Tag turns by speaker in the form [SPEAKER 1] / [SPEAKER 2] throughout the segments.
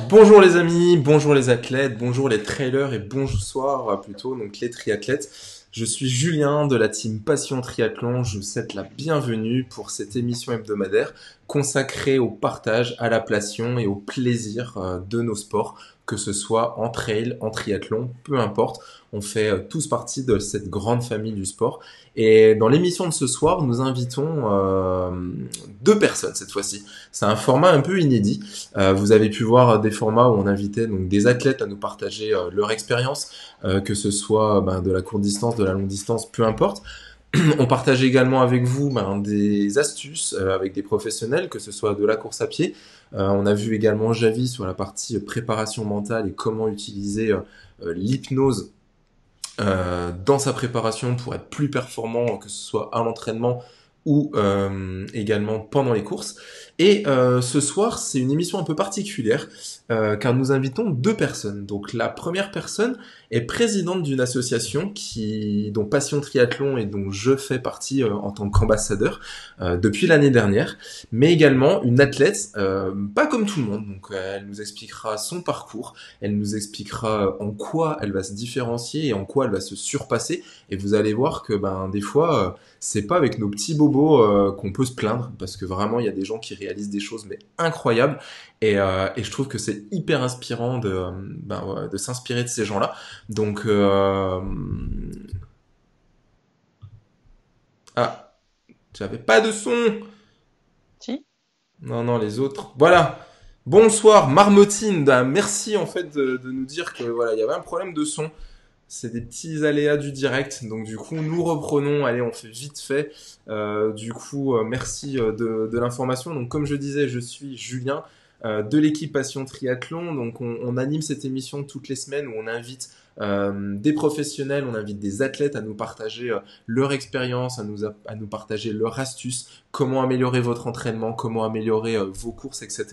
[SPEAKER 1] Bonjour les amis, bonjour les athlètes, bonjour les trailers et bonsoir plutôt, donc les triathlètes. Je suis Julien de la team Passion Triathlon. Je vous souhaite la bienvenue pour cette émission hebdomadaire consacrée au partage, à la passion et au plaisir de nos sports, que ce soit en trail, en triathlon, peu importe. On fait tous partie de cette grande famille du sport. Et dans l'émission de ce soir, nous invitons deux personnes cette fois-ci. C'est un format un peu inédit. Vous avez pu voir des formats où on invitait donc des athlètes à nous partager leur expérience, que ce soit de la courte distance, de la longue distance, peu importe. On partage également avec vous des astuces avec des professionnels, que ce soit de la course à pied. On a vu également Javi sur la partie préparation mentale et comment utiliser l'hypnose dans sa préparation pour être plus performant, que ce soit à l'entraînement ou également pendant les courses. Et ce soir, c'est une émission un peu particulière car nous invitons deux personnes. Donc la première personne est présidente d'une association dont Passion Triathlon et dont je fais partie en tant qu'ambassadeur depuis l'année dernière, mais également une athlète, pas comme tout le monde. Donc elle nous expliquera son parcours, elle nous expliquera en quoi elle va se différencier et en quoi elle va se surpasser. Et vous allez voir que des fois c'est pas avec nos petits bobos qu'on peut se plaindre, parce que vraiment il y a des gens qui réalisent des choses mais incroyables, et je trouve que c'est hyper inspirant de s'inspirer de ces gens-là. Donc ah, j'avais pas de son.
[SPEAKER 2] Si.
[SPEAKER 1] Non, non, les autres. Voilà. Bonsoir Marmotine. Merci en fait de nous dire que voilà, il y avait un problème de son. C'est des petits aléas du direct. Donc du coup, nous reprenons. Allez, on fait vite fait. Merci de l'information. Donc comme je disais, je suis Julien de l'équipe Passion Triathlon. Donc on anime cette émission toutes les semaines où on invite des professionnels, on invite des athlètes à nous partager leur expérience, à nous partager leurs astuces, comment améliorer votre entraînement, comment améliorer vos courses, etc.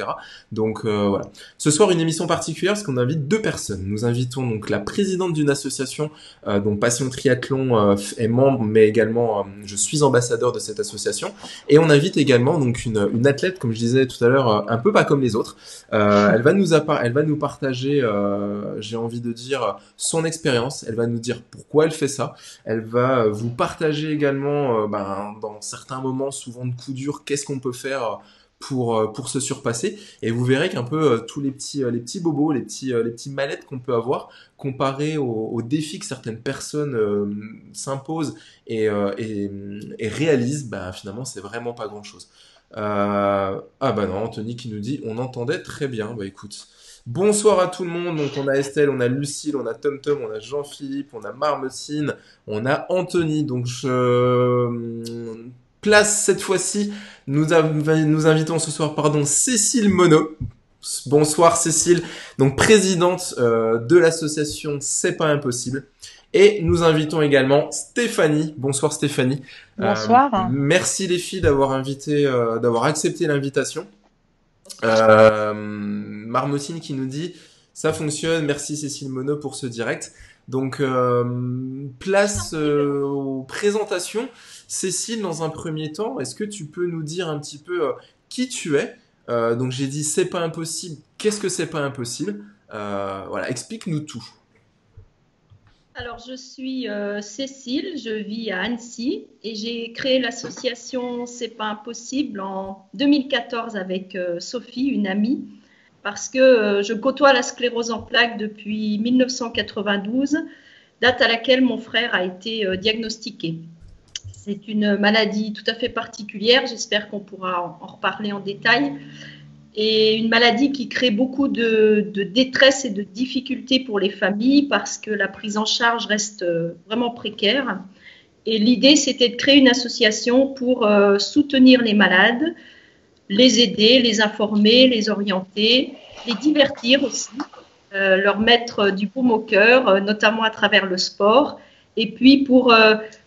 [SPEAKER 1] Donc voilà. Ce soir, une émission particulière parce qu'on invite deux personnes. Nous invitons donc la présidente d'une association dont Passion Triathlon est membre, mais également je suis ambassadeur de cette association. Et on invite également donc une athlète, comme je disais tout à l'heure, un peu pas comme les autres. Elle va nous partager, j'ai envie de dire, son expérience. Elle va nous dire pourquoi elle fait ça. Elle va vous partager également, dans certains moments, souvent de coups durs, qu'est-ce qu'on peut faire pour se surpasser. Et vous verrez qu'un peu tous les petits bobos, les petits mallettes qu'on peut avoir, comparés aux défis que certaines personnes s'imposent et réalisent, finalement, c'est vraiment pas grand-chose. Ah bah non, Anthony qui nous dit on entendait très bien. Bah écoute. Bonsoir à tout le monde. Donc on a Estelle, on a Lucille, on a Tom Tom, on a Jean-Philippe, on a Marmotine, on a Anthony. Donc je place cette fois-ci. Nous invitons ce soir, pardon, Cécile Monod. Bonsoir Cécile, donc présidente de l'association C'est pas impossible. Et nous invitons également Stéphanie. Bonsoir Stéphanie.
[SPEAKER 2] Bonsoir.
[SPEAKER 1] Merci les filles d'avoir accepté l'invitation. Marmotine qui nous dit ça fonctionne, merci Cécile Monod pour ce direct. Donc place aux présentations. Cécile, dans un premier temps, est-ce que tu peux nous dire un petit peu qui tu es? Donc j'ai dit c'est pas impossible. Qu'est-ce que c'est pas impossible? Voilà, explique-nous tout.
[SPEAKER 3] Alors, je suis Cécile, je vis à Annecy et j'ai créé l'association C'est pas impossible en 2014 avec Sophie, une amie, parce que je côtoie la sclérose en plaques depuis 1992, date à laquelle mon frère a été diagnostiqué. C'est une maladie tout à fait particulière, j'espère qu'on pourra en reparler en détail, et une maladie qui crée beaucoup de détresse et de difficultés pour les familles parce que la prise en charge reste vraiment précaire. Et l'idée, c'était de créer une association pour soutenir les malades, les aider, les informer, les orienter, les divertir aussi, leur mettre du baume au cœur, notamment à travers le sport, et puis pour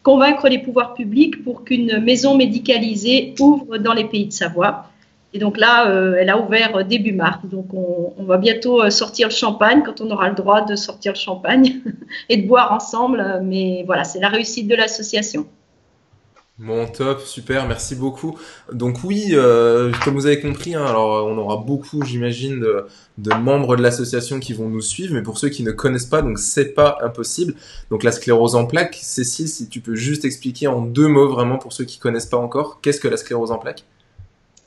[SPEAKER 3] convaincre les pouvoirs publics pour qu'une maison médicalisée ouvre dans les Pays de Savoie. Et donc là, elle a ouvert début mars. Donc on va bientôt sortir le champagne quand on aura le droit de sortir le champagne et de boire ensemble. Mais voilà, c'est la réussite de l'association.
[SPEAKER 1] Bon, top, super, merci beaucoup. Donc oui, comme vous avez compris, hein, alors on aura beaucoup, j'imagine, de membres de l'association qui vont nous suivre, mais pour ceux qui ne connaissent pas, donc c'est pas impossible. Donc la sclérose en plaques, Cécile, si tu peux juste expliquer en 2 mots vraiment pour ceux qui connaissent pas encore, qu'est-ce que la sclérose en plaques?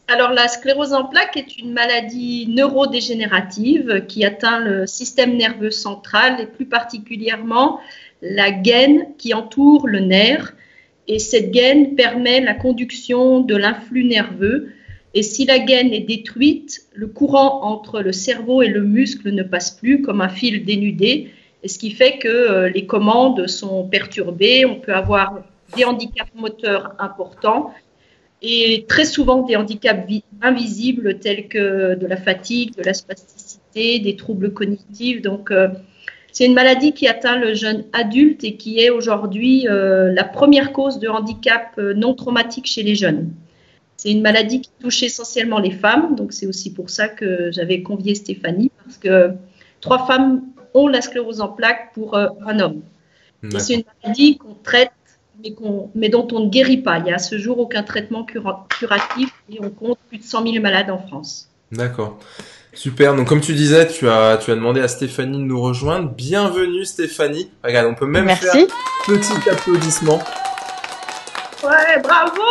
[SPEAKER 3] Alors, la sclérose en plaques est une maladie neurodégénérative qui atteint le système nerveux central et plus particulièrement la gaine qui entoure le nerf. Et cette gaine permet la conduction de l'influx nerveux. Et si la gaine est détruite, le courant entre le cerveau et le muscle ne passe plus comme un fil dénudé. Et ce qui fait que les commandes sont perturbées. On peut avoir des handicaps moteurs importants et très souvent des handicaps invisibles tels que de la fatigue, de la spasticité, des troubles cognitifs. Donc, c'est une maladie qui atteint le jeune adulte et qui est aujourd'hui la première cause de handicap non traumatique chez les jeunes. C'est une maladie qui touche essentiellement les femmes, donc c'est aussi pour ça que j'avais convié Stéphanie, parce que 3 femmes ont la sclérose en plaques pour un homme. Et c'est une maladie qu'on traite, mais dont on ne guérit pas. Il n'y a à ce jour aucun traitement curatif et on compte plus de 100 000 malades en France.
[SPEAKER 1] D'accord. Super. Donc, comme tu disais, tu as demandé à Stéphanie de nous rejoindre. Bienvenue, Stéphanie. Regarde, on peut même
[SPEAKER 2] Merci.
[SPEAKER 1] faire petit applaudissement.
[SPEAKER 3] Ouais, bravo!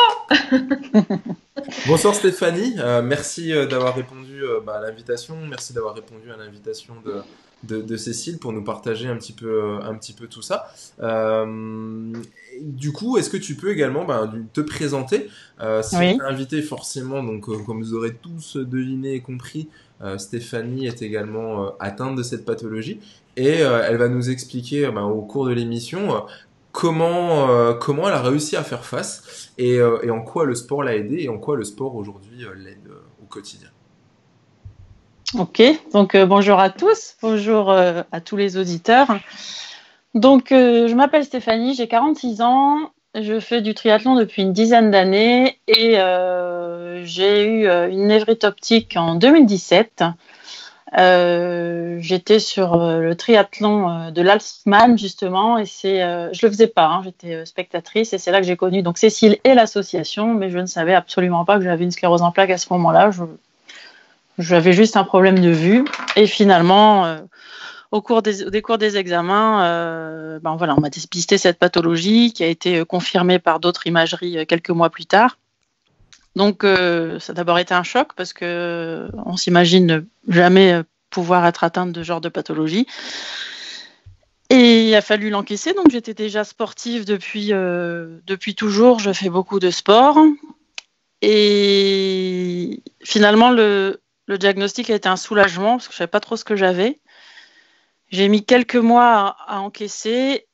[SPEAKER 1] Bonsoir Stéphanie, merci d'avoir répondu à l'invitation, merci d'avoir répondu à l'invitation de Cécile pour nous partager un petit peu tout ça. Du coup, est-ce que tu peux également te présenter si
[SPEAKER 2] Oui.
[SPEAKER 1] on t'a invité forcément, donc comme vous aurez tous deviné et compris, Stéphanie est également atteinte de cette pathologie et elle va nous expliquer au cours de l'émission comment elle a réussi à faire face et en quoi le sport l'a aidé et en quoi le sport aujourd'hui l'aide au quotidien.
[SPEAKER 2] Ok, donc bonjour à tous, bonjour à tous les auditeurs. Donc, je m'appelle Stéphanie, j'ai 46 ans, je fais du triathlon depuis une dizaine d'années et j'ai eu une névrite optique en 2017. J'étais sur le triathlon de l'Alsman justement et je le faisais pas, hein, j'étais spectatrice et c'est là que j'ai connu donc Cécile et l'association, mais je ne savais absolument pas que j'avais une sclérose en plaques à ce moment-là. J'avais juste un problème de vue et finalement au cours des examens, voilà, on m'a dépisté cette pathologie qui a été confirmée par d'autres imageries quelques mois plus tard. Donc, ça a d'abord été un choc parce que on s'imagine jamais pouvoir être atteinte de ce genre de pathologie. Et il a fallu l'encaisser. Donc, j'étais déjà sportive depuis toujours. Je fais beaucoup de sport. Et finalement, le diagnostic a été un soulagement parce que je savais pas trop ce que j'avais. J'ai mis quelques mois à encaisser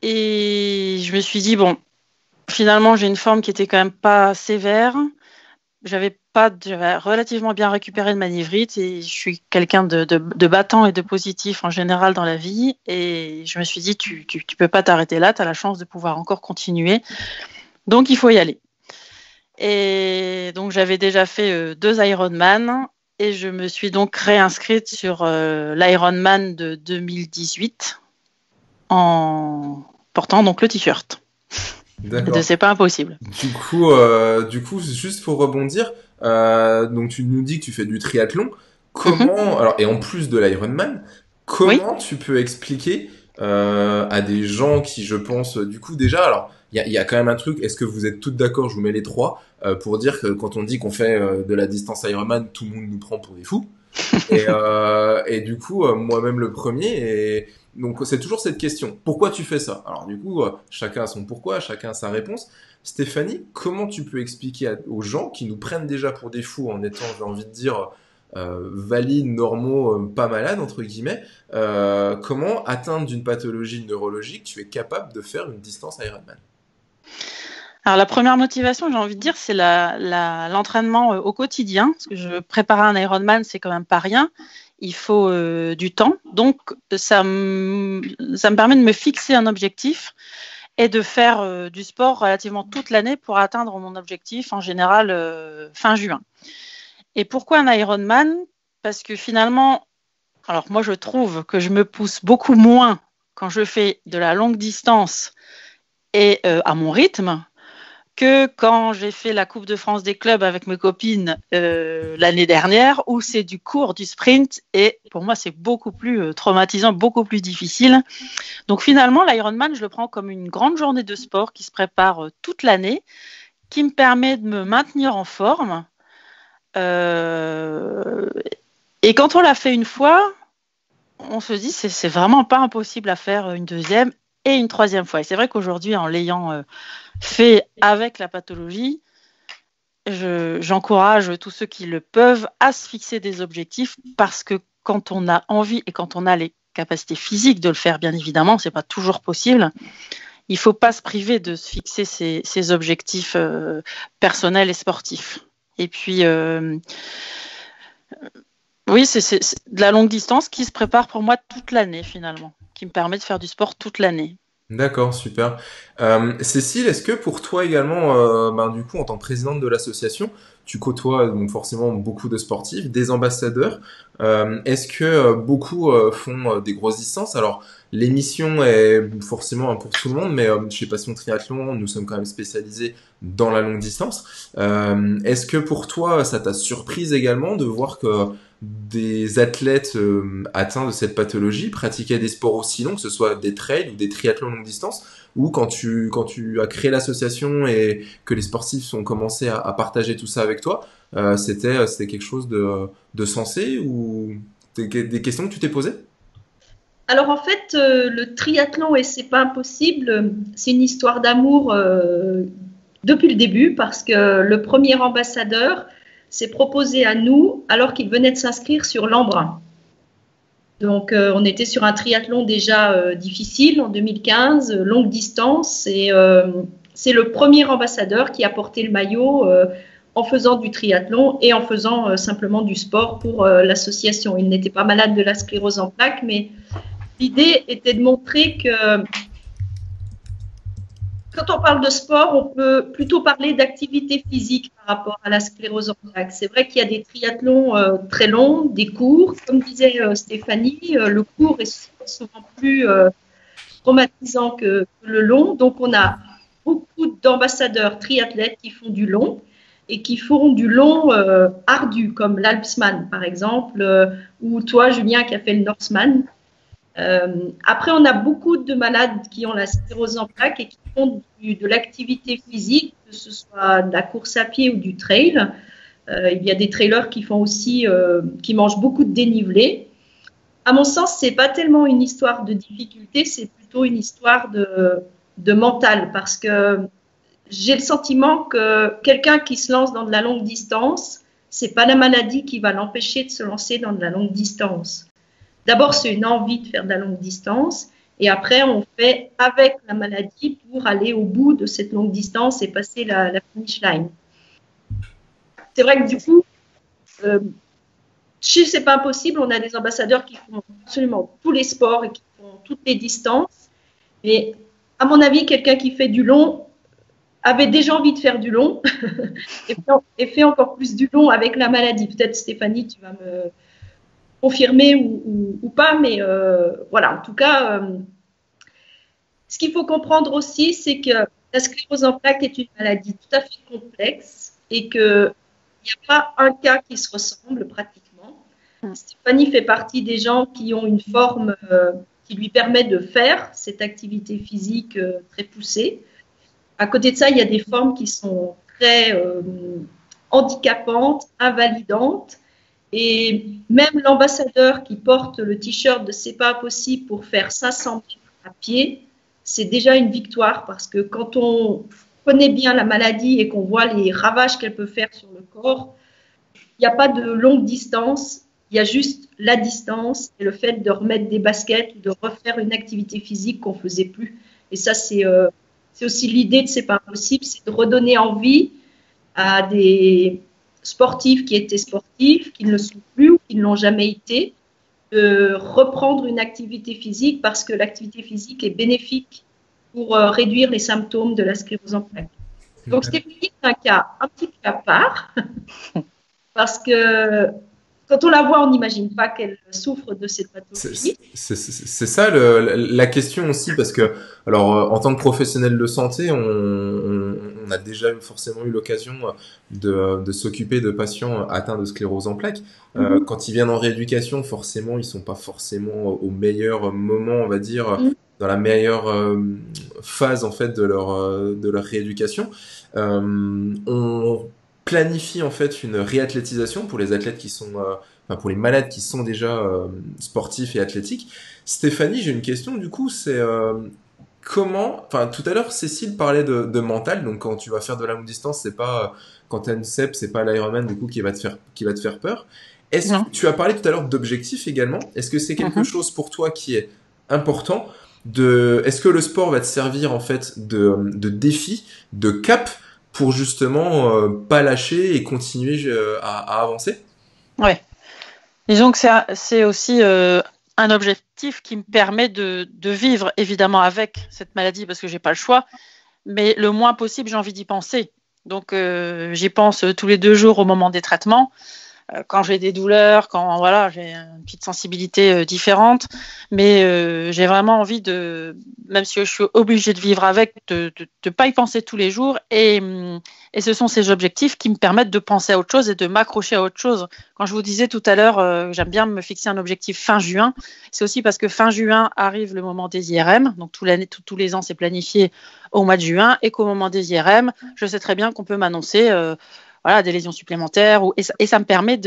[SPEAKER 2] et je me suis dit, bon, finalement, j'ai une forme qui était quand même pas sévère. J'avais relativement bien récupéré de ma névrite et je suis quelqu'un de battant et de positif en général dans la vie. Et je me suis dit, tu peux pas t'arrêter là, tu as la chance de pouvoir encore continuer. Donc, il faut y aller. Et donc, j'avais déjà fait 2 Ironman et je me suis donc réinscrite sur l'Ironman de 2018 en portant donc le t-shirt.
[SPEAKER 1] D'accord.
[SPEAKER 2] C'est pas impossible.
[SPEAKER 1] Du coup, juste pour rebondir, donc tu nous dis que tu fais du triathlon. Comment, alors et en plus de l'Ironman, comment tu peux expliquer à des gens qui, je pense, du coup déjà, alors il y a quand même un truc. Est-ce que vous êtes toutes d'accord? Je vous mets les trois pour dire que quand on dit qu'on fait de la distance Ironman, tout le monde nous prend pour des fous. Et du coup, moi-même le premier. Et donc c'est toujours cette question. Pourquoi tu fais ça? Alors du coup, chacun a son pourquoi, chacun a sa réponse. Stéphanie, comment tu peux expliquer aux gens qui nous prennent déjà pour des fous en étant, j'ai envie de dire, valides, normaux, pas malades, entre guillemets, comment, atteinte d'une pathologie neurologique, tu es capable de faire une distance Ironman?
[SPEAKER 2] Alors la première motivation, j'ai envie de dire, c'est l'entraînement au quotidien. Parce que je préparer un Ironman, c'est quand même pas rien. Il faut du temps. Donc ça me permet de me fixer un objectif et de faire du sport relativement toute l'année pour atteindre mon objectif, en général fin juin. Et pourquoi un Ironman? Parce que finalement, alors moi je trouve que je me pousse beaucoup moins quand je fais de la longue distance et à mon rythme que quand j'ai fait la Coupe de France des clubs avec mes copines l'année dernière, où c'est du court, du sprint, et pour moi c'est beaucoup plus traumatisant, beaucoup plus difficile. Donc finalement l'Ironman, je le prends comme une grande journée de sport qui se prépare toute l'année, qui me permet de me maintenir en forme. Et quand on l'a fait une fois, on se dit c'est vraiment pas impossible à faire une deuxième et une troisième fois. Et c'est vrai qu'aujourd'hui, en l'ayant fait avec la pathologie, j'encourage tous ceux qui le peuvent à se fixer des objectifs, parce que quand on a envie et quand on a les capacités physiques de le faire, bien évidemment, c'est pas toujours possible. Il faut pas se priver de se fixer ces objectifs personnels et sportifs. Et puis oui, c'est de la longue distance qui se prépare pour moi toute l'année finalement, qui me permet de faire du sport toute l'année.
[SPEAKER 1] D'accord, super. Cécile, est-ce que pour toi également, du coup, en tant que présidente de l'association, tu côtoies donc forcément beaucoup de sportifs, des ambassadeurs. Est-ce que beaucoup font des grosses distances? Alors, l'émission est forcément pour tout le monde, mais chez Passion Triathlon, nous sommes quand même spécialisés dans la longue distance. Est-ce que pour toi, ça t'a surprise également de voir que des athlètes atteints de cette pathologie pratiquaient des sports aussi longs, que ce soit des trails ou des triathlons longue distance, ou quand tu as créé l'association et que les sportifs ont commencé à partager tout ça avec toi, c'était quelque chose de sensé, ou des questions que tu t'es posées?
[SPEAKER 3] Alors en fait, le triathlon et c'est pas impossible, c'est une histoire d'amour depuis le début, parce que le premier ambassadeur s'est proposé à nous alors qu'il venait de s'inscrire sur l'Embrun. Donc on était sur un triathlon déjà difficile en 2015, longue distance, et c'est le premier ambassadeur qui a porté le maillot en faisant du triathlon et en faisant simplement du sport pour l'association. Il n'était pas malade de la sclérose en plaques, mais l'idée était de montrer que quand on parle de sport, on peut plutôt parler d'activité physique par rapport à la sclérose en plaques. C'est vrai qu'il y a des triathlons très longs, des courts. Comme disait Stéphanie, le court est souvent plus traumatisant que le long. Donc, on a beaucoup d'ambassadeurs triathlètes qui font du long et qui font du long ardu, comme l'Alpsman, par exemple, ou toi, Julien, qui a fait le Norseman. Après, on a beaucoup de malades qui ont la sclérose en plaques et qui font de l'activité physique, que ce soit de la course à pied ou du trail. Il y a des trailers qui font aussi, qui mangent beaucoup de dénivelé. À mon sens, c'est pas tellement une histoire de difficulté, c'est plutôt une histoire de mental, parce que j'ai le sentiment que quelqu'un qui se lance dans de la longue distance, c'est pas la maladie qui va l'empêcher de se lancer dans de la longue distance. D'abord, c'est une envie de faire de la longue distance, et après, on fait avec la maladie pour aller au bout de cette longue distance et passer la finish line. C'est vrai que du coup, chez C'est pas impossible, on a des ambassadeurs qui font absolument tous les sports et qui font toutes les distances. Mais à mon avis, quelqu'un qui fait du long avait déjà envie de faire du long et fait encore plus du long avec la maladie. Peut-être Stéphanie, tu vas me confirmer ou pas, mais voilà. En tout cas, ce qu'il faut comprendre aussi, c'est que la sclérose en plaques est une maladie tout à fait complexe et qu'il n'y a pas un cas qui se ressemble pratiquement. Stéphanie fait partie des gens qui ont une forme qui lui permet de faire cette activité physique très poussée. À côté de ça, il y a des formes qui sont très handicapantes, invalidantes. Et même l'ambassadeur qui porte le t-shirt de C'est pas possible pour faire 500 mètres à pied, c'est déjà une victoire, parce que quand on connaît bien la maladie et qu'on voit les ravages qu'elle peut faire sur le corps, il n'y a pas de longue distance, il y a juste la distance et le fait de remettre des baskets, de refaire une activité physique qu'on ne faisait plus. Et ça, c'est aussi l'idée de C'est pas possible, c'est de redonner envie à des sportifs qui étaient sportifs, qui ne le sont plus ou qui ne l'ont jamais été, de reprendre une activité physique, parce que l'activité physique est bénéfique pour réduire les symptômes de la sclérose en plaques. Donc, Stéphanie, c'est un cas un petit peu à part, parce que quand on la voit, on n'imagine pas qu'elle souffre de cette pathologie.
[SPEAKER 1] C'est ça la question aussi, parce que, alors, en tant que professionnel de santé, on a déjà forcément eu l'occasion de s'occuper de patients atteints de sclérose en plaques. Quand ils viennent en rééducation, forcément, ils sont pas forcément au meilleur moment, on va dire, dans la meilleure phase en fait de leur rééducation. On planifie en fait une réathlétisation pour les athlètes qui sont pour les malades qui sont déjà sportifs et athlétiques. Stéphanie, j'ai une question du coup, c'est comment, enfin tout à l'heure Cécile parlait de mental, donc quand tu vas faire de la longue distance, c'est pas quand t'as une CEP, c'est pas l'Ironman du coup qui va te faire peur. Est-ce que tu as parlé tout à l'heure d'objectifs également? Est-ce que c'est quelque chose pour toi qui est important est-ce que le sport va te servir en fait de défi, de cap pour justement pas lâcher et continuer à avancer?
[SPEAKER 2] Ouais. Disons que c'est aussi un objectif qui me permet de vivre évidemment avec cette maladie parce que j'ai pas le choix, mais le moins possible j'ai envie d'y penser. Donc j'y pense tous les 2 jours au moment des traitements. Quand j'ai des douleurs, quand voilà, j'ai une petite sensibilité différente, mais j'ai vraiment envie même si je suis obligée de vivre avec, de pas y penser tous les jours, et ce sont ces objectifs qui me permettent de penser à autre chose et de m'accrocher à autre chose. Quand je vous disais tout à l'heure, j'aime bien me fixer un objectif fin juin, c'est aussi parce que fin juin arrive le moment des IRM, donc tous les ans c'est planifié au mois de juin, et qu'au moment des IRM, je sais très bien qu'on peut m'annoncer voilà, des lésions supplémentaires, et ça me permet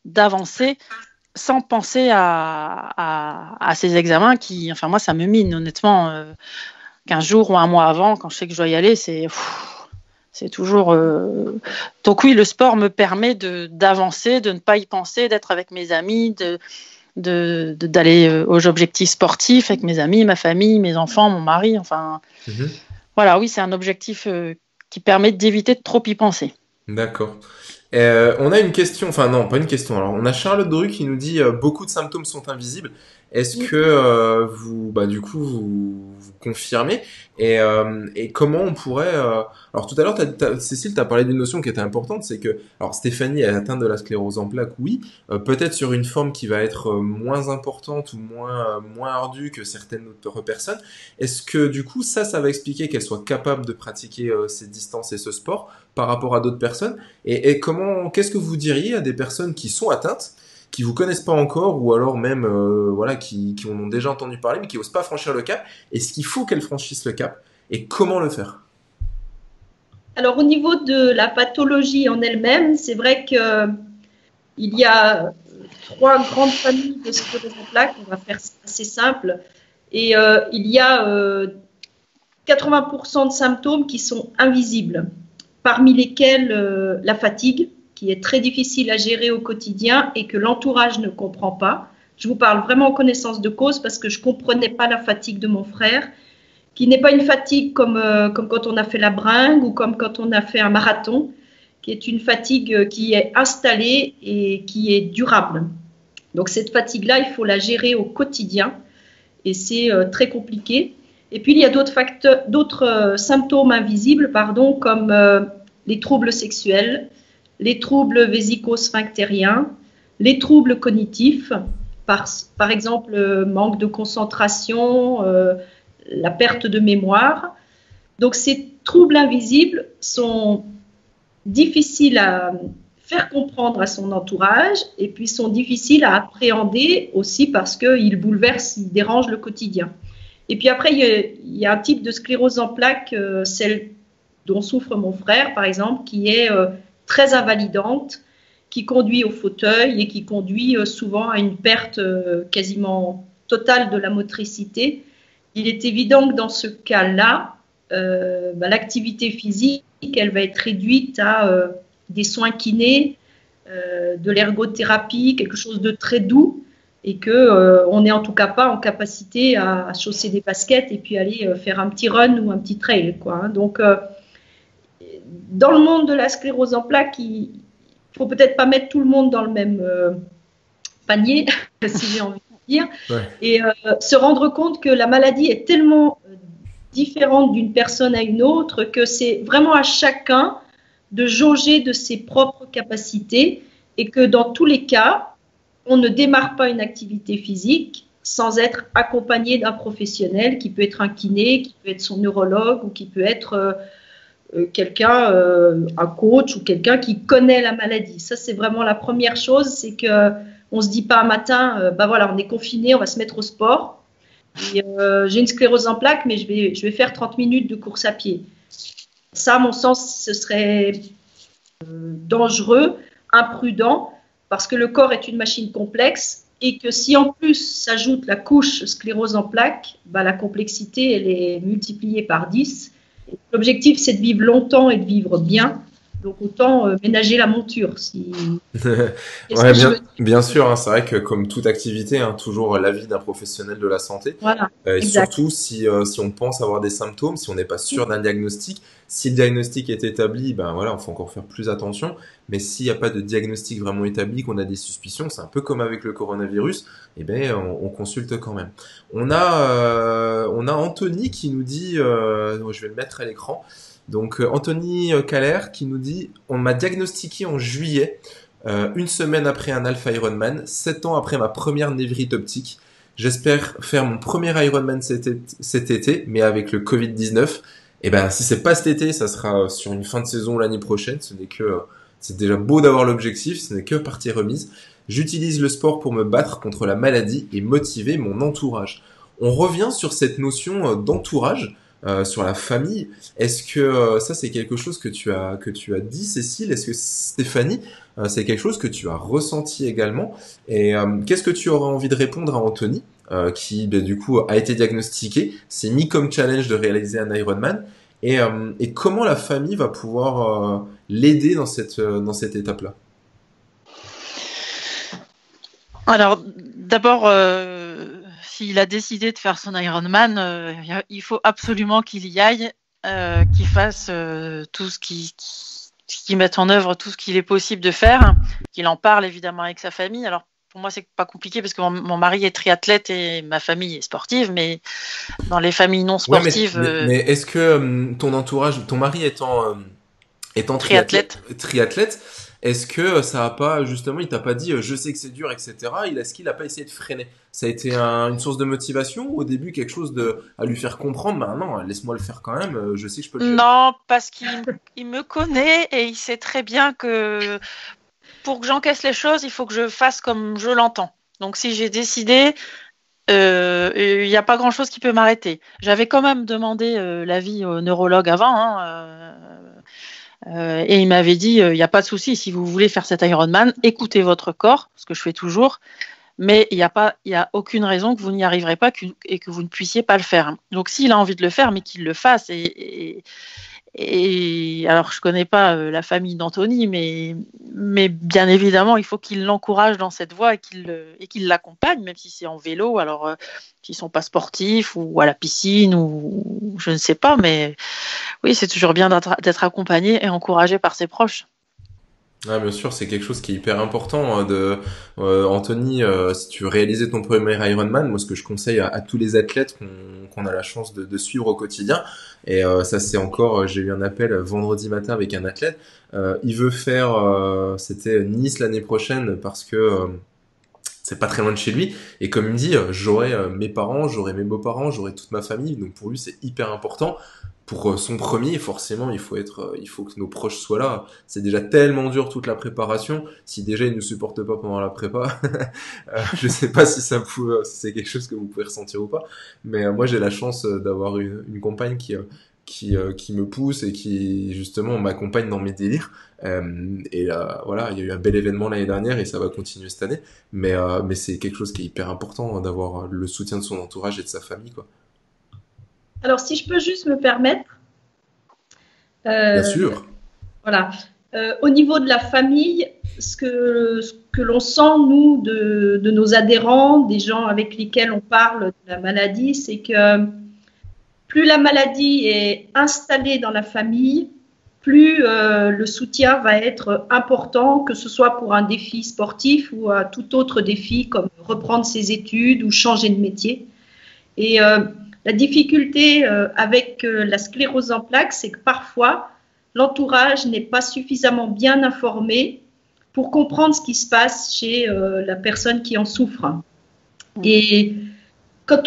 [SPEAKER 2] d'avancer sans penser à ces examens qui, enfin moi, ça me mine, honnêtement. 15 jours ou un mois avant, quand je sais que je dois y aller, c'est toujours... Donc oui, le sport me permet d'avancer, de ne pas y penser, d'être avec mes amis, d'aller aux objectifs sportifs avec mes amis, ma famille, mes enfants, mon mari, enfin... Voilà, oui, c'est un objectif qui permet d'éviter de trop y penser.
[SPEAKER 1] D'accord. On a une question, enfin non, pas une question. Alors, on a Charlotte Dru qui nous dit beaucoup de symptômes sont invisibles. Est-ce que vous, du coup, vous confirmez et comment on pourrait alors tout à l'heure, Cécile, t'as parlé d'une notion qui était importante, c'est que alors Stéphanie est atteinte de la sclérose en plaques, oui, peut-être sur une forme qui va être moins importante ou moins ardue que certaines autres personnes. Est-ce que du coup, ça va expliquer qu'elle soit capable de pratiquer ces distances et ce sport par rapport à d'autres personnes? Et qu'est-ce que vous diriez à des personnes qui sont atteintes, qui vous connaissent pas encore, ou alors même voilà, qui en ont déjà entendu parler, mais qui osent pas franchir le cap? Est-ce qu'il faut qu'elles franchissent le cap? Et comment le faire?
[SPEAKER 3] Alors, au niveau de la pathologie en elle-même, c'est vrai qu'il y a 3 grandes familles de sclérose en plaques. On va faire assez simple. Et il y a 80% de symptômes qui sont invisibles, parmi lesquels la fatigue, qui est très difficile à gérer au quotidien et que l'entourage ne comprend pas. Je vous parle vraiment en connaissance de cause parce que je ne comprenais pas la fatigue de mon frère, qui n'est pas une fatigue comme quand on a fait la bringue ou comme quand on a fait un marathon, qui est une fatigue qui est installée et qui est durable. Donc cette fatigue-là, il faut la gérer au quotidien et c'est très compliqué. Et puis il y a d'autres symptômes invisibles, comme les troubles sexuels, les troubles vésico-sphinctériens, les troubles cognitifs, par exemple manque de concentration, la perte de mémoire. Donc ces troubles invisibles sont difficiles à faire comprendre à son entourage et puis sont difficiles à appréhender aussi parce qu'ils bouleversent, ils dérangent le quotidien. Et puis après, il y a un type de sclérose en plaques, celle dont souffre mon frère, par exemple, qui est très invalidante, qui conduit au fauteuil et qui conduit souvent à une perte quasiment totale de la motricité. Il est évident que dans ce cas-là, l'activité physique, elle va être réduite à des soins kinés, de l'ergothérapie, quelque chose de très doux, et qu'on n'est en tout cas pas en capacité à chausser des baskets et puis aller faire un petit run ou un petit trail, quoi, hein. Donc, dans le monde de la sclérose en plaques, il faut peut-être pas mettre tout le monde dans le même panier, si j'ai envie de dire, ouais. Et se rendre compte que la maladie est tellement différente d'une personne à une autre que c'est vraiment à chacun de jauger de ses propres capacités et que dans tous les cas, on ne démarre pas une activité physique sans être accompagné d'un professionnel qui peut être un kiné, qui peut être son neurologue ou qui peut être quelqu'un, un coach ou quelqu'un qui connaît la maladie. Ça, c'est vraiment la première chose, c'est qu'on ne se dit pas un matin, voilà, on est confiné, on va se mettre au sport. Et, j'ai une sclérose en plaques, mais je vais faire 30 minutes de course à pied. Ça, à mon sens, ce serait dangereux, imprudent, parce que le corps est une machine complexe et que si en plus s'ajoute la couche sclérose en plaques, la complexité, elle est multipliée par 10. L'objectif, c'est de vivre longtemps et de vivre bien. Donc, autant ménager la monture.
[SPEAKER 1] Ouais, bien sûr, hein, c'est vrai que comme toute activité, hein, toujours l'avis d'un professionnel de la santé.
[SPEAKER 3] Voilà,
[SPEAKER 1] Et
[SPEAKER 3] exact.
[SPEAKER 1] surtout si on pense avoir des symptômes, si on n'est pas sûr d'un diagnostic, si le diagnostic est établi, ben voilà, il faut encore faire plus attention. Mais s'il n'y a pas de diagnostic vraiment établi, qu'on a des suspicions, c'est un peu comme avec le coronavirus, eh ben on consulte quand même. On a Anthony qui nous dit, je vais le mettre à l'écran. Donc Anthony Caller qui nous dit, on m'a diagnostiqué en juillet, une semaine après un Alpha Ironman, 7 ans après ma première névrite optique. J'espère faire mon premier Ironman cet été, mais avec le Covid-19. Et ben, si c'est pas cet été, ça sera sur une fin de saison l'année prochaine. C'est déjà beau d'avoir l'objectif, ce n'est que partie remise. J'utilise le sport pour me battre contre la maladie et motiver mon entourage. On revient sur cette notion d'entourage, sur la famille. Est-ce que ça c'est quelque chose que tu as dit, Cécile? Est-ce que Stéphanie, c'est quelque chose que tu as ressenti également? Et qu'est-ce que tu aurais envie de répondre à Anthony, qui du coup a été diagnostiqué, s'est mis comme challenge de réaliser un Ironman, et comment la famille va pouvoir l'aider dans cette étape-là?
[SPEAKER 2] Alors, d'abord, s'il a décidé de faire son Ironman, il faut absolument qu'il y aille, qu'il fasse tout ce qu'il mette en œuvre, tout ce qu'il est possible de faire, qu'il en parle évidemment avec sa famille. Alors, pour moi, c'est pas compliqué parce que mon mari est triathlète et ma famille est sportive, mais dans les familles non sportives.
[SPEAKER 1] Ouais, mais est-ce que ton entourage, ton mari étant triathlète, est-ce que ça a pas, justement, il t'a pas dit, je sais que c'est dur, etc. Est-ce qu'il a pas essayé de freiner? Ça a été une source de motivation ou au début quelque chose à lui faire comprendre, ben non, laisse-moi le faire quand même, je sais que je peux le faire.
[SPEAKER 2] Non, parce qu'il me connaît et il sait très bien que pour que j'encaisse les choses, il faut que je fasse comme je l'entends. Donc si j'ai décidé, il n'y a pas grand-chose qui peut m'arrêter. J'avais quand même demandé l'avis au neurologue avant, et il m'avait dit, il n'y a pas de souci, si vous voulez faire cet Ironman, écoutez votre corps, ce que je fais toujours, mais il n'y a aucune raison que vous n'y arriverez pas et que vous ne puissiez pas le faire. Donc s'il a envie de le faire, mais qu'il le fasse. Et alors, je connais pas la famille d'Anthony, mais bien évidemment, il faut qu'il l'encourage dans cette voie et qu'il l'accompagne, même si c'est en vélo, alors qu'ils sont pas sportifs ou à la piscine ou je ne sais pas, mais oui, c'est toujours bien d'être accompagné et encouragé par ses proches.
[SPEAKER 1] Ah, bien sûr, c'est quelque chose qui est hyper important, Anthony, si tu veux réaliser ton premier Ironman, moi ce que je conseille à tous les athlètes qu'on a la chance de suivre au quotidien, et ça c'est encore, j'ai eu un appel vendredi matin avec un athlète, il veut faire, c'était Nice l'année prochaine parce que c'est pas très loin de chez lui, et comme il me dit, j'aurai mes parents, j'aurai mes beaux-parents, j'aurai toute ma famille, donc pour lui c'est hyper important. Pour son premier, forcément, il faut que nos proches soient là. C'est déjà tellement dur toute la préparation. Si déjà ils nous supportent pas pendant la prépa, je sais pas si si c'est quelque chose que vous pouvez ressentir ou pas. Mais moi, j'ai la chance d'avoir une compagne qui me pousse et qui justement m'accompagne dans mes délires. Voilà, il y a eu un bel événement l'année dernière et ça va continuer cette année. Mais c'est quelque chose qui est hyper important, d'avoir le soutien de son entourage et de sa famille, quoi.
[SPEAKER 3] Alors, si je peux juste me permettre.
[SPEAKER 1] Bien sûr.
[SPEAKER 3] Voilà. Au niveau de la famille, ce que l'on sent, nous, de nos adhérents, des gens avec lesquels on parle de la maladie, c'est que plus la maladie est installée dans la famille, plus le soutien va être important, que ce soit pour un défi sportif ou un tout autre défi comme reprendre ses études ou changer de métier. Et la difficulté avec la sclérose en plaques, c'est que parfois, l'entourage n'est pas suffisamment bien informé pour comprendre ce qui se passe chez la personne qui en souffre. Et quand,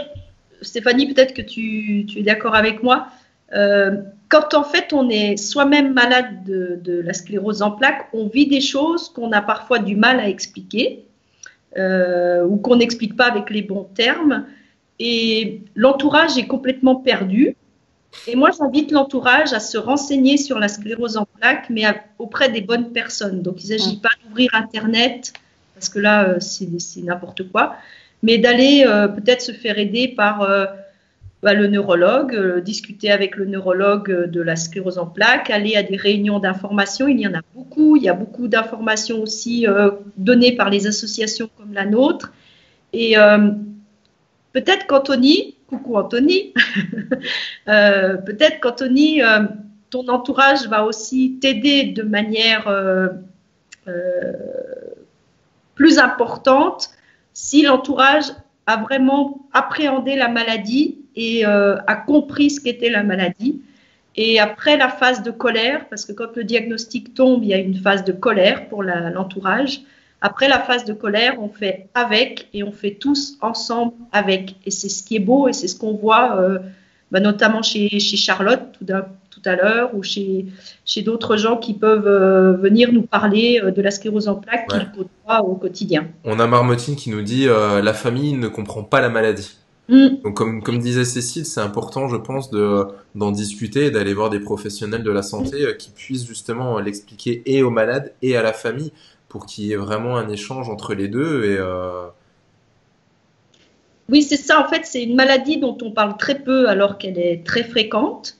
[SPEAKER 3] Stéphanie, peut-être que tu es d'accord avec moi, quand en fait on est soi-même malade de la sclérose en plaques, on vit des choses qu'on a parfois du mal à expliquer ou qu'on n'explique pas avec les bons termes. Et l'entourage est complètement perdu. Et moi, j'invite l'entourage à se renseigner sur la sclérose en plaques, mais auprès des bonnes personnes. Donc, il ne s'agit pas d'ouvrir Internet, parce que là, c'est n'importe quoi, mais d'aller peut-être se faire aider par le neurologue, discuter avec le neurologue de la sclérose en plaques, aller à des réunions d'information. Il y en a beaucoup. Il y a beaucoup d'informations aussi données par les associations comme la nôtre. Et peut-être qu'Anthony, coucou Anthony, peut-être qu'Anthony, ton entourage va aussi t'aider de manière plus importante si l'entourage a vraiment appréhendé la maladie et a compris ce qu'était la maladie. Et après la phase de colère, parce que quand le diagnostic tombe, il y a une phase de colère pour l'entourage. Après la phase de colère, on fait avec et on fait tous ensemble avec. Et c'est ce qui est beau et c'est ce qu'on voit notamment chez Charlotte tout à l'heure ou chez d'autres gens qui peuvent venir nous parler de la sclérose en plaques qu'ils côtoient au quotidien.
[SPEAKER 1] On a Marmotine qui nous dit la famille ne comprend pas la maladie. Donc comme disait Cécile, c'est important, je pense, d'en discuter et d'aller voir des professionnels de la santé qui puissent justement l'expliquer et aux malades et à la famille, pour qu'il y ait vraiment un échange entre les deux. Et
[SPEAKER 3] Oui, c'est ça. En fait, c'est une maladie dont on parle très peu alors qu'elle est très fréquente,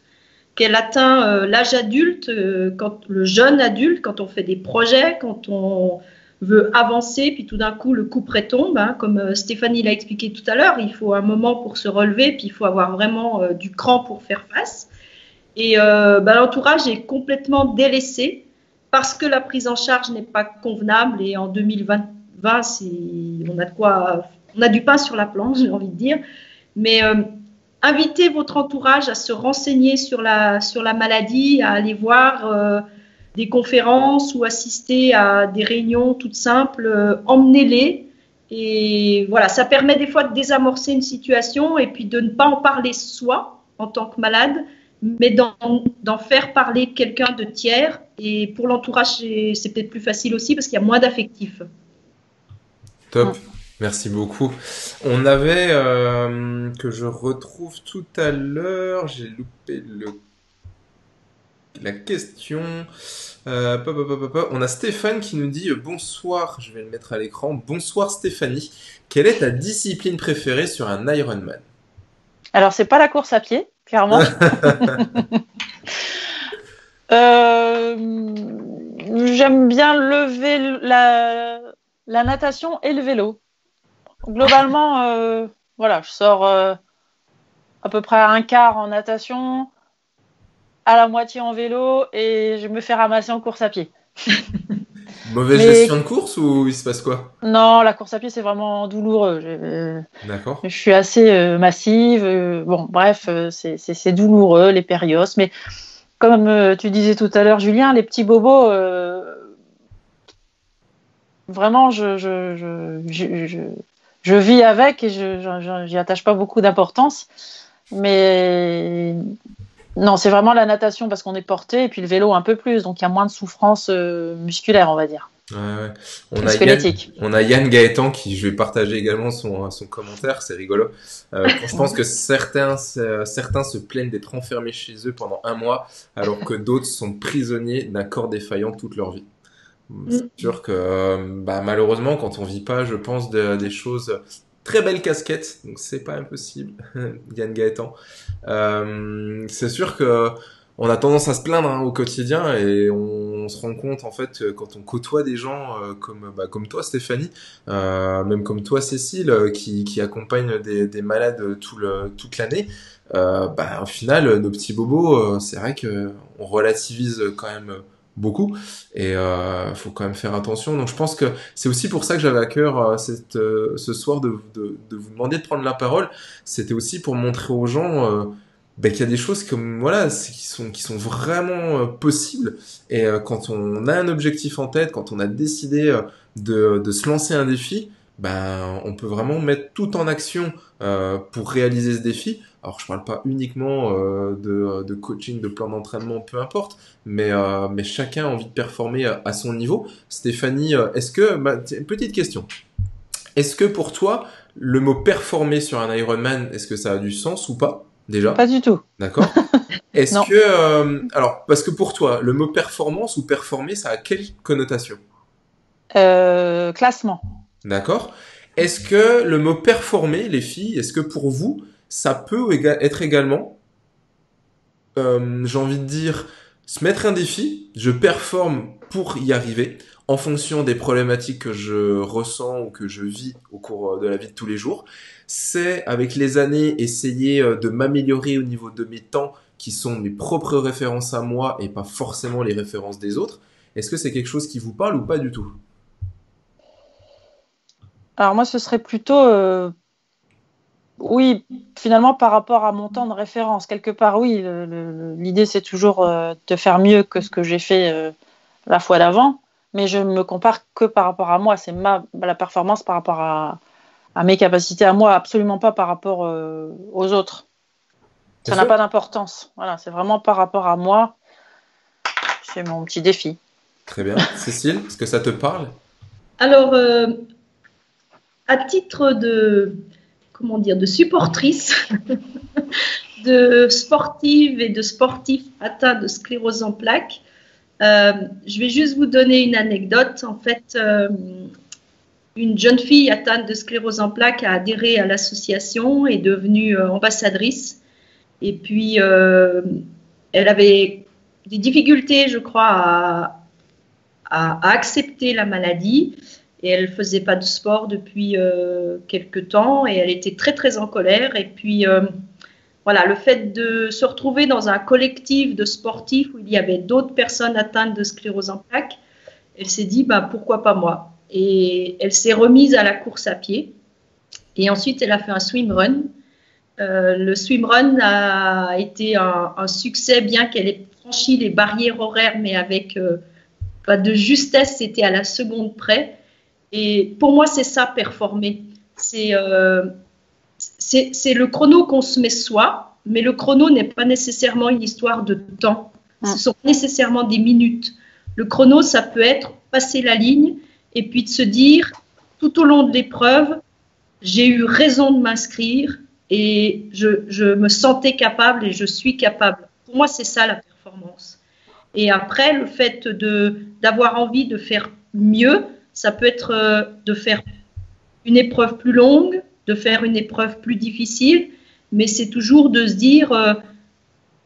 [SPEAKER 3] qu'elle atteint l'âge adulte, le jeune adulte, quand on fait des projets, quand on veut avancer, puis tout d'un coup, le couperet tombe. Hein, comme Stéphanie l'a expliqué tout à l'heure, il faut un moment pour se relever, puis il faut avoir vraiment du cran pour faire face. Et l'entourage est complètement délaissé, parce que la prise en charge n'est pas convenable et en 2020, on a du pain sur la planche, j'ai envie de dire. Mais invitez votre entourage à se renseigner sur la maladie, à aller voir des conférences ou assister à des réunions toutes simples. Emmenez-les. Et voilà, ça permet des fois de désamorcer une situation et puis de ne pas en parler soi en tant que malade, mais d'en faire parler quelqu'un de tiers. Et pour l'entourage, c'est peut-être plus facile aussi parce qu'il y a moins d'affectifs.
[SPEAKER 1] Top, merci beaucoup. On avait, que je retrouve tout à l'heure, j'ai loupé la question. On a Stéphane qui nous dit bonsoir, je vais le mettre à l'écran. Bonsoir Stéphanie, quelle est ta discipline préférée sur un Ironman?
[SPEAKER 2] Alors, c'est pas la course à pied, clairement. J'aime bien la natation et le vélo. Globalement, voilà, je sors à peu près un quart en natation, à la moitié en vélo et je me fais ramasser en course à pied.
[SPEAKER 1] Mauvaise gestion de course ou il se passe quoi?
[SPEAKER 2] Non, la course à pied, c'est vraiment douloureux.
[SPEAKER 1] D'accord.
[SPEAKER 2] Je suis assez massive. Bon, bref, c'est douloureux, les périos. Mais comme tu disais tout à l'heure, Julien, les petits bobos, vraiment, je vis avec et j'y attache pas beaucoup d'importance. Mais non, c'est vraiment la natation parce qu'on est porté et puis le vélo un peu plus. Donc, il y a moins de souffrance musculaire, on va dire.
[SPEAKER 1] Ouais. On a Yann Gaëtan qui, je vais partager également son commentaire, c'est rigolo. Je pense que certains se plaignent d'être enfermés chez eux pendant un mois, alors que d'autres sont prisonniers d'un corps défaillant toute leur vie. C'est sûr que, malheureusement, quand on vit pas, je pense, des choses, très belle casquette, donc c'est pas impossible, Yann Gaëtan. C'est sûr que on a tendance à se plaindre au quotidien et on se rend compte en fait quand on côtoie des gens comme toi Stéphanie, même comme toi Cécile, qui accompagnent des malades toute l'année. Au final nos petits bobos, c'est vrai que on relativise quand même beaucoup et faut quand même faire attention. Donc je pense que c'est aussi pour ça que j'avais à cœur ce soir de vous demander de prendre la parole. C'était aussi pour montrer aux gens ben, qu'il y a des choses comme voilà qui sont vraiment possibles et quand on a un objectif en tête, quand on a décidé de se lancer un défi, ben on peut vraiment mettre tout en action pour réaliser ce défi. Alors je parle pas uniquement de coaching, de plan d'entraînement, peu importe, mais chacun a envie de performer à son niveau. Stéphanie, est-ce que petite question, est-ce que pour toi le mot performer sur un Ironman, est-ce que ça a du sens ou pas déjà?
[SPEAKER 2] Pas du tout.
[SPEAKER 1] D'accord. Est-ce
[SPEAKER 2] Non.
[SPEAKER 1] que, alors, parce que pour toi, le mot performance ou performer, ça a quelle connotation?
[SPEAKER 2] Classement.
[SPEAKER 1] D'accord. Est-ce que le mot performer, les filles, est-ce que pour vous, ça peut être également, j'ai envie de dire, se mettre un défi, je performe pour y arriver, en fonction des problématiques que je ressens ou que je vis au cours de la vie de tous les jours. C'est, avec les années, essayer de m'améliorer au niveau de mes temps, qui sont mes propres références à moi et pas forcément les références des autres. Est-ce que c'est quelque chose qui vous parle ou pas du tout?
[SPEAKER 2] Alors moi, ce serait plutôt, oui, finalement par rapport à mon temps de référence. Quelque part, oui, l'idée c'est toujours de faire mieux que ce que j'ai fait la fois d'avant, mais je me compare que par rapport à moi. C'est la performance par rapport à mes capacités à moi, absolument pas par rapport aux autres.
[SPEAKER 1] Bien
[SPEAKER 2] Ça n'a
[SPEAKER 1] sûr.
[SPEAKER 2] pas d'importance. Voilà, c'est vraiment par rapport à moi. C'est mon petit défi.
[SPEAKER 1] Très bien. Cécile, est-ce que ça te parle?
[SPEAKER 3] Alors, à titre de, comment dire, de supportrice de sportives et de sportifs atteints de sclérose en plaques, je vais juste vous donner une anecdote. En fait, une jeune fille atteinte de sclérose en plaques a adhéré à l'association, est devenue ambassadrice. Et puis, elle avait des difficultés, je crois, à accepter la maladie. Et elle ne faisait pas de sport depuis quelques temps. Et elle était très, très en colère. Et puis, voilà, le fait de se retrouver dans un collectif de sportifs où il y avait d'autres personnes atteintes de sclérose en plaques, elle s'est dit, bah, pourquoi pas moi? Et elle s'est remise à la course à pied. Et ensuite, elle a fait un swimrun. Le swimrun a été un succès, bien qu'elle ait franchi les barrières horaires, mais avec pas de justesse, c'était à la seconde près. Et pour moi, c'est ça, performer. C'est le chrono qu'on se met soi, mais le chrono n'est pas nécessairement une histoire de temps. Ce sont nécessairement des minutes. Le chrono, ça peut être passer la ligne et puis de se dire, tout au long de l'épreuve, j'ai eu raison de m'inscrire et je me sentais capable et je suis capable. Pour moi, c'est ça la performance. Et après, le fait d'avoir envie de faire mieux, ça peut être de faire une épreuve plus longue, de faire une épreuve plus difficile, mais c'est toujours de se dire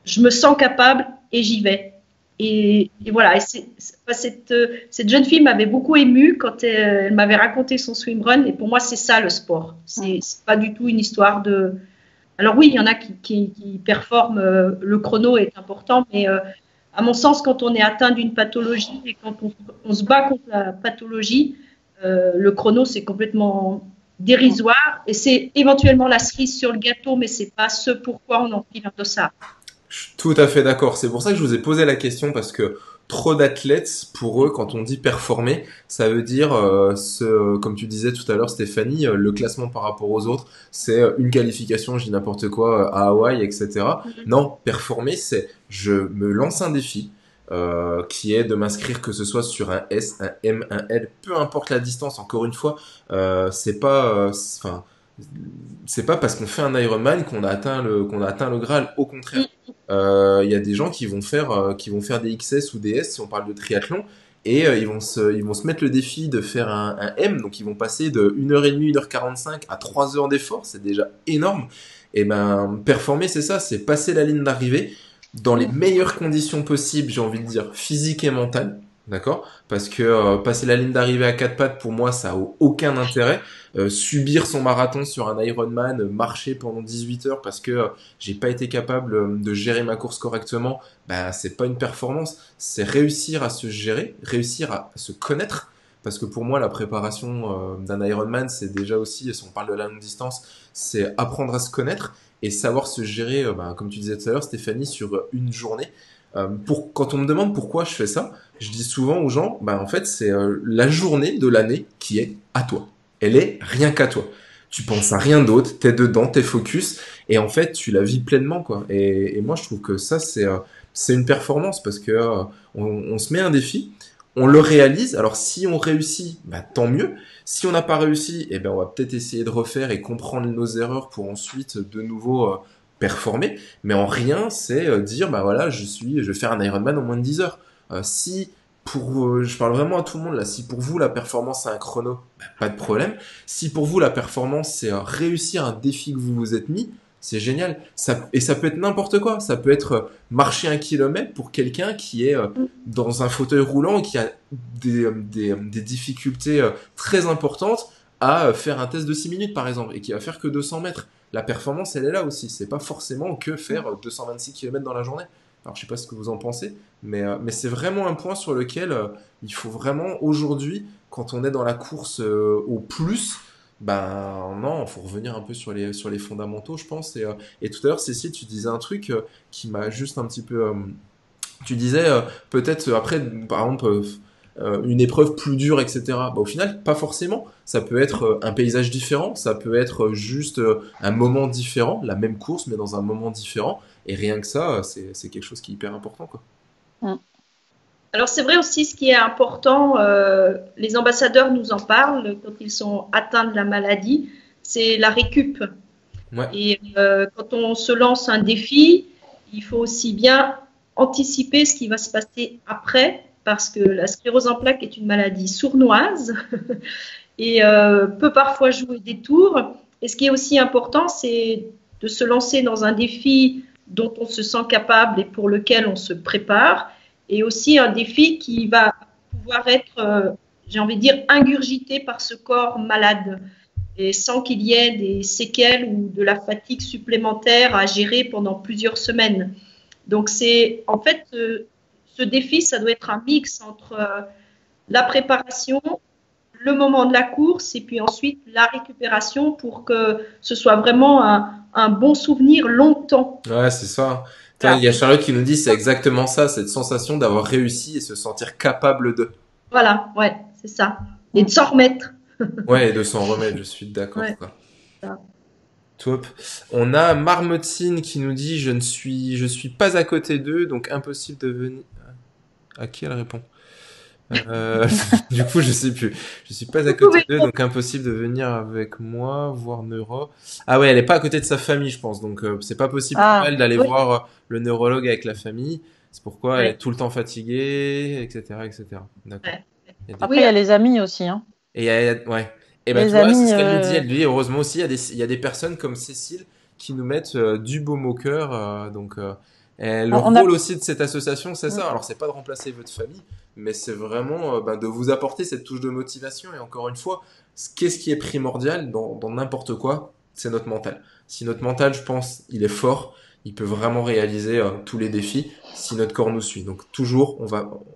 [SPEAKER 3] je me sens capable et j'y vais. Et voilà, et cette jeune fille m'avait beaucoup émue quand elle m'avait raconté son swimrun, et pour moi c'est ça le sport. C'est pas du tout une histoire de... Alors oui, il y en a qui performent, le chrono est important, mais à mon sens, quand on est atteint d'une pathologie et quand on se bat contre la pathologie, le chrono c'est complètement dérisoire et c'est éventuellement la cerise sur le gâteau, mais c'est pas ce pourquoi on enfile un dossard.
[SPEAKER 1] Je suis tout à fait d'accord. C'est pour ça que je vous ai posé la question parce que trop d'athlètes, pour eux, quand on dit performer, ça veut dire, comme tu disais tout à l'heure, Stéphanie, le classement par rapport aux autres, c'est une qualification, je dis n'importe quoi, à Hawaï, etc. Non, performer, c'est je me lance un défi. Qui est de m'inscrire que ce soit sur un S, un M, un L, peu importe la distance. Encore une fois, c'est pas, enfin, c'est pas parce qu'on fait un Ironman qu'on a atteint le Graal. Au contraire, il y a des gens qui vont faire des XS ou des S si on parle de triathlon. Et ils vont se mettre le défi de faire un M, donc ils vont passer de 1h30, 1h45 à 3 heures d'effort, c'est déjà énorme. Et ben, performer, c'est ça, c'est passer la ligne d'arrivée dans les meilleures conditions possibles, j'ai envie de dire, physiques et mentales. D'accord? Parce que passer la ligne d'arrivée à quatre pattes, pour moi, ça a aucun intérêt. Subir son marathon sur un Ironman, marcher pendant 18 heures parce que j'ai pas été capable de gérer ma course correctement, bah c'est pas une performance, c'est réussir à se gérer, réussir à se connaître. Parce que pour moi, la préparation d'un Ironman, c'est déjà aussi, si on parle de la longue distance, c'est apprendre à se connaître. et savoir se gérer, comme tu disais tout à l'heure, Stéphanie, sur une journée. Quand on me demande pourquoi je fais ça, je dis souvent aux gens, en fait, c'est la journée de l'année qui est à toi. Elle est rien qu'à toi. Tu penses à rien d'autre, t'es dedans, t'es focus, et en fait, tu la vis pleinement, quoi. Et moi, je trouve que ça, c'est une performance parce que on se met un défi, on le réalise. Alors, si on réussit, tant mieux. Si on n'a pas réussi, on va peut-être essayer de refaire et comprendre nos erreurs pour ensuite de nouveau performer. Mais en rien, c'est dire, voilà, je vais faire un Ironman en moins de 10 heures. Si je parle vraiment à tout le monde là, si pour vous la performance c'est un chrono, pas de problème. Si pour vous la performance c'est réussir un défi que vous vous êtes mis, c'est génial. Et ça peut être n'importe quoi. Ça peut être marcher 1 kilomètre pour quelqu'un qui est dans un fauteuil roulant et qui a des difficultés très importantes à faire un test de 6 minutes par exemple et qui va faire que 200 mètres. La performance, elle est là aussi. C'est pas forcément que faire 226 km dans la journée. Alors, je sais pas ce que vous en pensez, mais c'est vraiment un point sur lequel il faut vraiment, aujourd'hui, quand on est dans la course au plus, non, il faut revenir un peu sur les fondamentaux, je pense. Et tout à l'heure, Cécile, tu disais un truc qui m'a juste un petit peu... tu disais peut-être après, par exemple, une épreuve plus dure, etc. Au final, pas forcément. Ça peut être un paysage différent, ça peut être juste un moment différent, la même course, mais dans un moment différent. Et rien que ça, c'est quelque chose qui est hyper important, quoi.
[SPEAKER 3] Alors c'est vrai aussi ce qui est important, les ambassadeurs nous en parlent quand ils sont atteints de la maladie, c'est la récup.
[SPEAKER 1] Ouais.
[SPEAKER 3] Et quand on se lance un défi, il faut aussi bien anticiper ce qui va se passer après, parce que la sclérose en plaques est une maladie sournoise et peut parfois jouer des tours. Et ce qui est aussi important, c'est de se lancer dans un défi dont on se sent capable et pour lequel on se prépare, et aussi un défi qui va pouvoir être, j'ai envie de dire, ingurgité par ce corps malade, et sans qu'il y ait des séquelles ou de la fatigue supplémentaire à gérer pendant plusieurs semaines. Donc c'est, en fait, ce défi, ça doit être un mix entre la préparation, le moment de la course et puis ensuite la récupération pour que ce soit vraiment un bon souvenir longtemps.
[SPEAKER 1] Ouais, c'est ça. Il y a Charlotte qui nous dit c'est exactement ça, cette sensation d'avoir réussi et se sentir capable de.
[SPEAKER 3] Voilà, ouais, c'est ça. Et de s'en remettre.
[SPEAKER 1] Ouais, et de s'en remettre, je suis d'accord,
[SPEAKER 3] Ouais,
[SPEAKER 1] quoi.
[SPEAKER 3] ça.
[SPEAKER 1] Top. On a Marmotine qui nous dit je suis pas à côté d'eux, donc impossible de venir. À qui elle répond? Du coup, je sais plus. Je suis pas à
[SPEAKER 3] Vous
[SPEAKER 1] côté
[SPEAKER 3] pouvez.
[SPEAKER 1] d'eux, donc impossible de venir avec moi voir neuro. Ah ouais, elle est pas à côté de sa famille, je pense. Donc c'est pas possible pour elle d'aller
[SPEAKER 3] Oui,
[SPEAKER 1] voir le neurologue avec la famille. C'est pourquoi elle est
[SPEAKER 3] ouais,
[SPEAKER 1] tout le temps fatiguée, etc., etc. D'accord.
[SPEAKER 3] ouais.
[SPEAKER 1] Il y a des-
[SPEAKER 2] Après, il y
[SPEAKER 3] Oui,
[SPEAKER 2] a les amis aussi, hein.
[SPEAKER 1] Et ouais. Et tu
[SPEAKER 2] Les
[SPEAKER 1] vois, c'est
[SPEAKER 2] amis,
[SPEAKER 1] ce qu'elle nous dit. Elle dit heureusement aussi, il y a des personnes comme Cécile qui nous mettent du baume au cœur. Et le
[SPEAKER 2] on a.
[SPEAKER 1] rôle aussi de cette association, c'est ça. Alors, c'est pas de remplacer votre famille, mais c'est vraiment de vous apporter cette touche de motivation. Et encore une fois, qu'est-ce qui est primordial dans n'importe quoi? C'est notre mental. Si notre mental, je pense, il est fort, il peut vraiment réaliser tous les défis si notre corps nous suit. Donc toujours,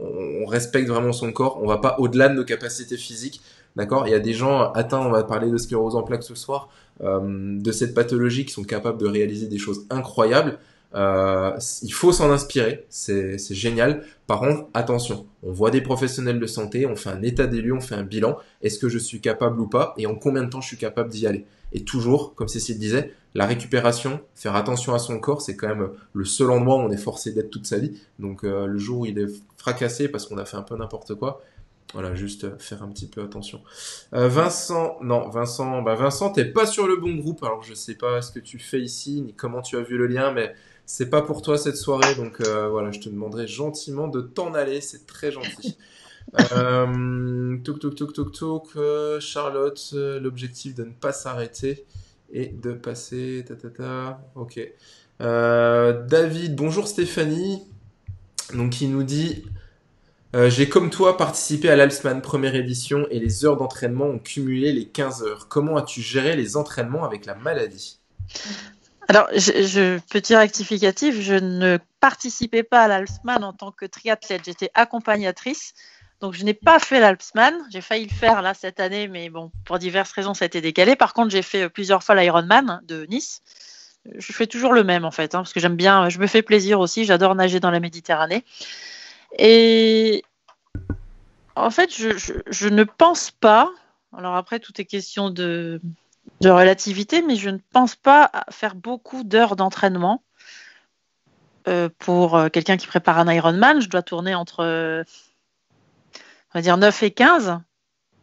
[SPEAKER 1] on respecte vraiment son corps. On va pas au-delà de nos capacités physiques. D'accord? Il y a des gens atteints, on va parler de sclérose en plaques ce soir, de cette pathologie qui sont capables de réaliser des choses incroyables. Il faut s'en inspirer, c'est génial. Par contre, attention, on voit des professionnels de santé, on fait un état des lieux, on fait un bilan. Est-ce que je suis capable ou pas? Et en combien de temps je suis capable d'y aller? Et toujours, comme Cécile disait, la récupération, faire attention à son corps, c'est quand même le seul endroit où on est forcé d'être toute sa vie. Donc le jour où il est fracassé parce qu'on a fait un peu n'importe quoi, voilà, juste faire un petit peu attention. Vincent, non, Vincent, t'es pas sur le bon groupe. Alors je sais pas ce que tu fais ici, ni comment tu as vu le lien, mais c'est pas pour toi cette soirée. Donc voilà, je te demanderai gentiment de t'en aller. C'est très gentil. Charlotte, l'objectif de ne pas s'arrêter et de passer. Ok. David, bonjour Stéphanie. Donc il nous dit. J'ai comme toi participé à l'Alpsman première édition et les heures d'entraînement ont cumulé les 15 heures. Comment as-tu géré les entraînements avec la maladie?
[SPEAKER 2] Alors, petit rectificatif, je ne participais pas à l'Alpsman en tant que triathlète. J'étais accompagnatrice. Donc, je n'ai pas fait l'Alpsman. J'ai failli le faire là cette année, mais bon, pour diverses raisons, ça a été décalé. Par contre, j'ai fait plusieurs fois l'Ironman de Nice. je fais toujours le même en fait, parce que j'aime bien, je me fais plaisir aussi, j'adore nager dans la Méditerranée. Et en fait, je ne pense pas, alors après tout est question de relativité, mais je ne pense pas faire beaucoup d'heures d'entraînement. Pour quelqu'un qui prépare un Ironman, je dois tourner entre, on va dire, 9 et 15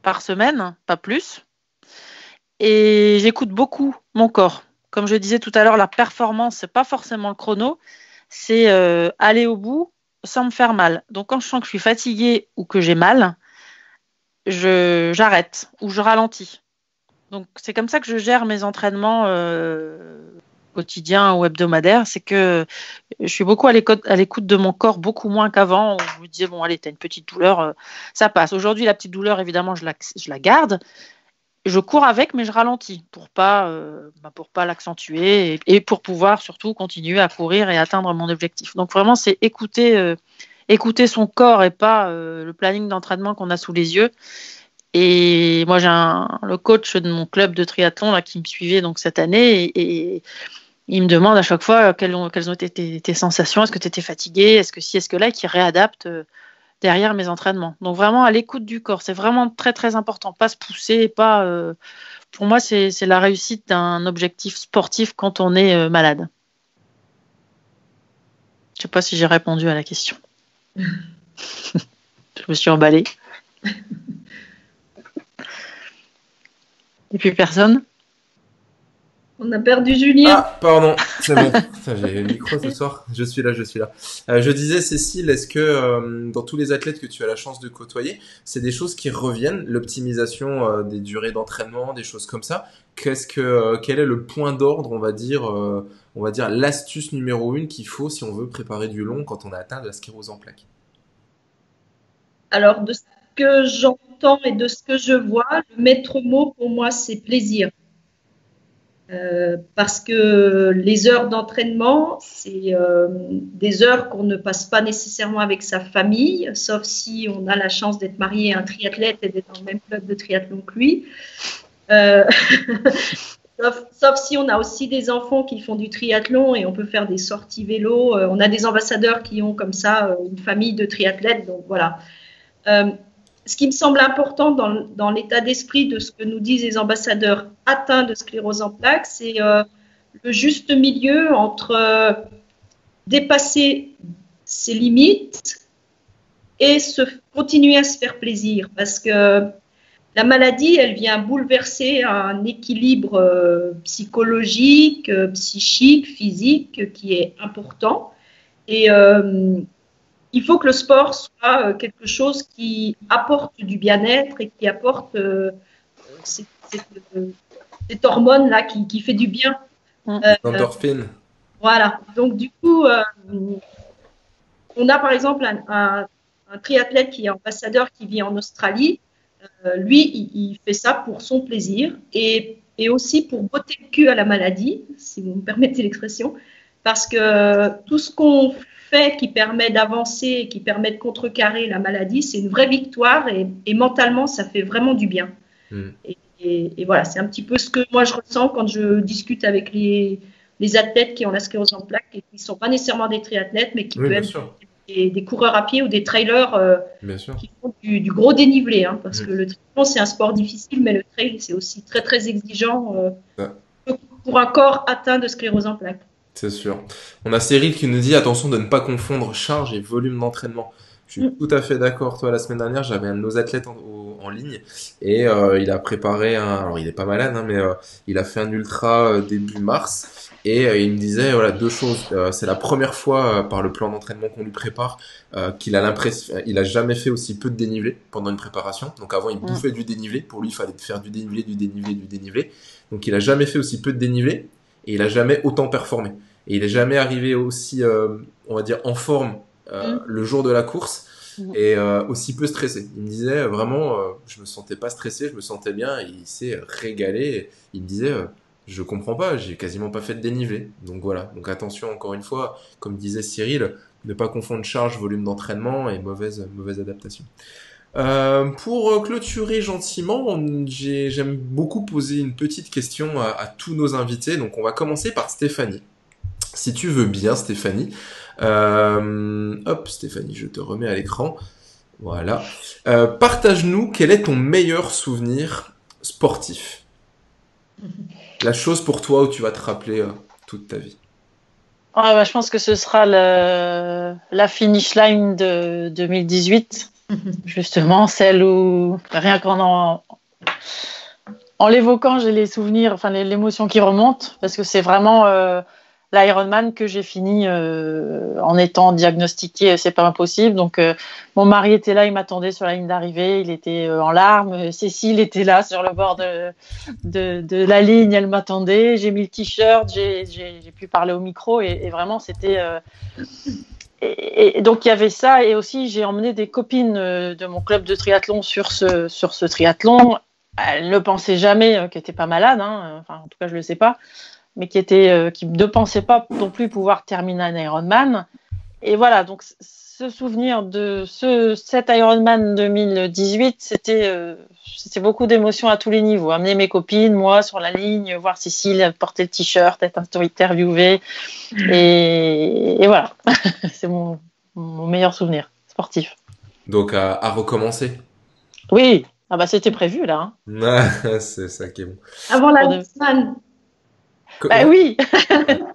[SPEAKER 2] par semaine, pas plus. Et j'écoute beaucoup mon corps. Comme je disais tout à l'heure, la performance, c'est pas forcément le chrono, c'est aller au bout sans me faire mal. Donc quand je sens que je suis fatiguée ou que j'ai mal, j'arrête ou je ralentis. Donc c'est comme ça que je gère mes entraînements quotidiens ou hebdomadaires. C'est que je suis beaucoup à l'écoute de mon corps, beaucoup moins qu'avant, où je me disais, bon, allez, t'as une petite douleur, ça passe. Aujourd'hui, la petite douleur, évidemment, je la garde. Je cours avec, mais je ralentis pour pas l'accentuer et pour pouvoir surtout continuer à courir et atteindre mon objectif. Donc vraiment, c'est écouter son corps et pas le planning d'entraînement qu'on a sous les yeux. Et moi, j'ai le coach de mon club de triathlon là, qui me suivait donc cette année et il me demande à chaque fois quelles ont été tes sensations, est-ce que tu étais fatigué, est-ce que si, est-ce que là, et qui réadapte derrière mes entraînements. Donc vraiment à l'écoute du corps, c'est vraiment très très important, pas se pousser, pas. Pour moi, c'est la réussite d'un objectif sportif quand on est malade. Je sais pas si j'ai répondu à la question. Je me suis emballée. Et puis personne.
[SPEAKER 3] On a perdu Julien.
[SPEAKER 1] Ah, pardon, c'est bon. Putain, j'ai le micro ce soir. Je suis là. Je disais, Cécile, est-ce que dans tous les athlètes que tu as la chance de côtoyer, c'est des choses qui reviennent, l'optimisation des durées d'entraînement, des choses comme ça. Quel est le point d'ordre, on va dire l'astuce numéro 1 qu'il faut si on veut préparer du long quand on a atteint de la sclérose en plaques?
[SPEAKER 3] Alors, de ce que j'entends et de ce que je vois, le maître mot pour moi, c'est plaisir. Parce que les heures d'entraînement, c'est des heures qu'on ne passe pas nécessairement avec sa famille, sauf si on a la chance d'être marié à un triathlète et d'être dans le même club de triathlon que lui. Sauf si on a aussi des enfants qui font du triathlon et on peut faire des sorties vélo. On a des ambassadeurs qui ont comme ça une famille de triathlètes. Donc voilà. Ce qui me semble important dans l'état d'esprit de ce que nous disent les ambassadeurs atteints de sclérose en plaques, c'est le juste milieu entre dépasser ses limites et continuer à se faire plaisir. Parce que la maladie, elle vient bouleverser un équilibre psychologique, psychique, physique qui est important. Et il faut que le sport soit quelque chose qui apporte du bien-être et qui apporte cette hormone-là qui fait du bien.
[SPEAKER 1] Endorphine.
[SPEAKER 3] Voilà. Donc, du coup, on a par exemple un triathlète qui est ambassadeur qui vit en Australie. Lui, il fait ça pour son plaisir et aussi pour botter le cul à la maladie, si vous me permettez l'expression, parce que tout ce qu'on fait qui permet d'avancer, qui permet de contrecarrer la maladie, c'est une vraie victoire et mentalement, ça fait vraiment du bien. Et voilà, c'est un petit peu ce que moi je ressens quand je discute avec les athlètes qui ont la sclérose en plaques et qui ne sont pas nécessairement des triathlètes, mais qui peuvent être des coureurs à pied ou des trailers qui font du gros dénivelé. Parce que le triathlon, c'est un sport difficile, mais le trail, c'est aussi très, très exigeant pour un corps atteint de sclérose en plaques.
[SPEAKER 1] C'est sûr. On a Cyril qui nous dit attention de ne pas confondre charge et volume d'entraînement. Je suis tout à fait d'accord. Toi, la semaine dernière, j'avais un de nos athlètes en ligne et il a préparé alors il est pas malade, mais il a fait un ultra début mars et il me disait voilà deux choses. C'est la première fois par le plan d'entraînement qu'on lui prépare qu'il a l'impression, il a jamais fait aussi peu de dénivelé pendant une préparation. Donc avant, il bouffait du dénivelé. Pour lui, il fallait faire du dénivelé. Donc il a jamais fait aussi peu de dénivelé. Et il a jamais autant performé. Et il est jamais arrivé aussi, on va dire, en forme le jour de la course et aussi peu stressé. Il me disait vraiment, je me sentais pas stressé, je me sentais bien. Et il s'est régalé. Il me disait, je comprends pas, j'ai quasiment pas fait de dénivelé. Donc voilà. Donc attention encore une fois, comme disait Cyril, ne pas confondre charge, volume d'entraînement et mauvaise adaptation. Pour clôturer gentiment, j'aime beaucoup poser une petite question à tous nos invités. Donc, on va commencer par Stéphanie. Si tu veux bien, Stéphanie. Hop, Stéphanie, je te remets à l'écran. Voilà. Partage-nous quel est ton meilleur souvenir sportif. La chose pour toi où tu vas te rappeler toute ta vie.
[SPEAKER 2] Je pense que ce sera la finish line de 2018. Justement, celle où rien qu'en l'évoquant, j'ai les souvenirs, enfin l'émotion qui remonte, parce que c'est vraiment l'Ironman que j'ai fini en étant diagnostiqué, c'est pas impossible. Donc mon mari était là, il m'attendait sur la ligne d'arrivée, il était en larmes. Cécile était là sur le bord de la ligne, elle m'attendait. J'ai mis le t-shirt, j'ai pu parler au micro et vraiment c'était et donc il y avait ça, et aussi j'ai emmené des copines de mon club de triathlon sur ce triathlon. Elles ne pensaient jamais qu'elles n'étaient pas malades, hein. Enfin en tout cas je le sais pas, mais qui ne pensaient pas non plus pouvoir terminer un Ironman. Et voilà, donc ce souvenir de cet Ironman 2018, c'était beaucoup d'émotions à tous les niveaux. Amener mes copines, moi sur la ligne, voir Cécile porter le t-shirt, être interviewée. Et voilà, c'est mon meilleur souvenir sportif.
[SPEAKER 1] Donc à recommencer.
[SPEAKER 2] Oui, c'était prévu là.
[SPEAKER 1] C'est ça qui est bon.
[SPEAKER 3] Avant la semaine.
[SPEAKER 2] Oui,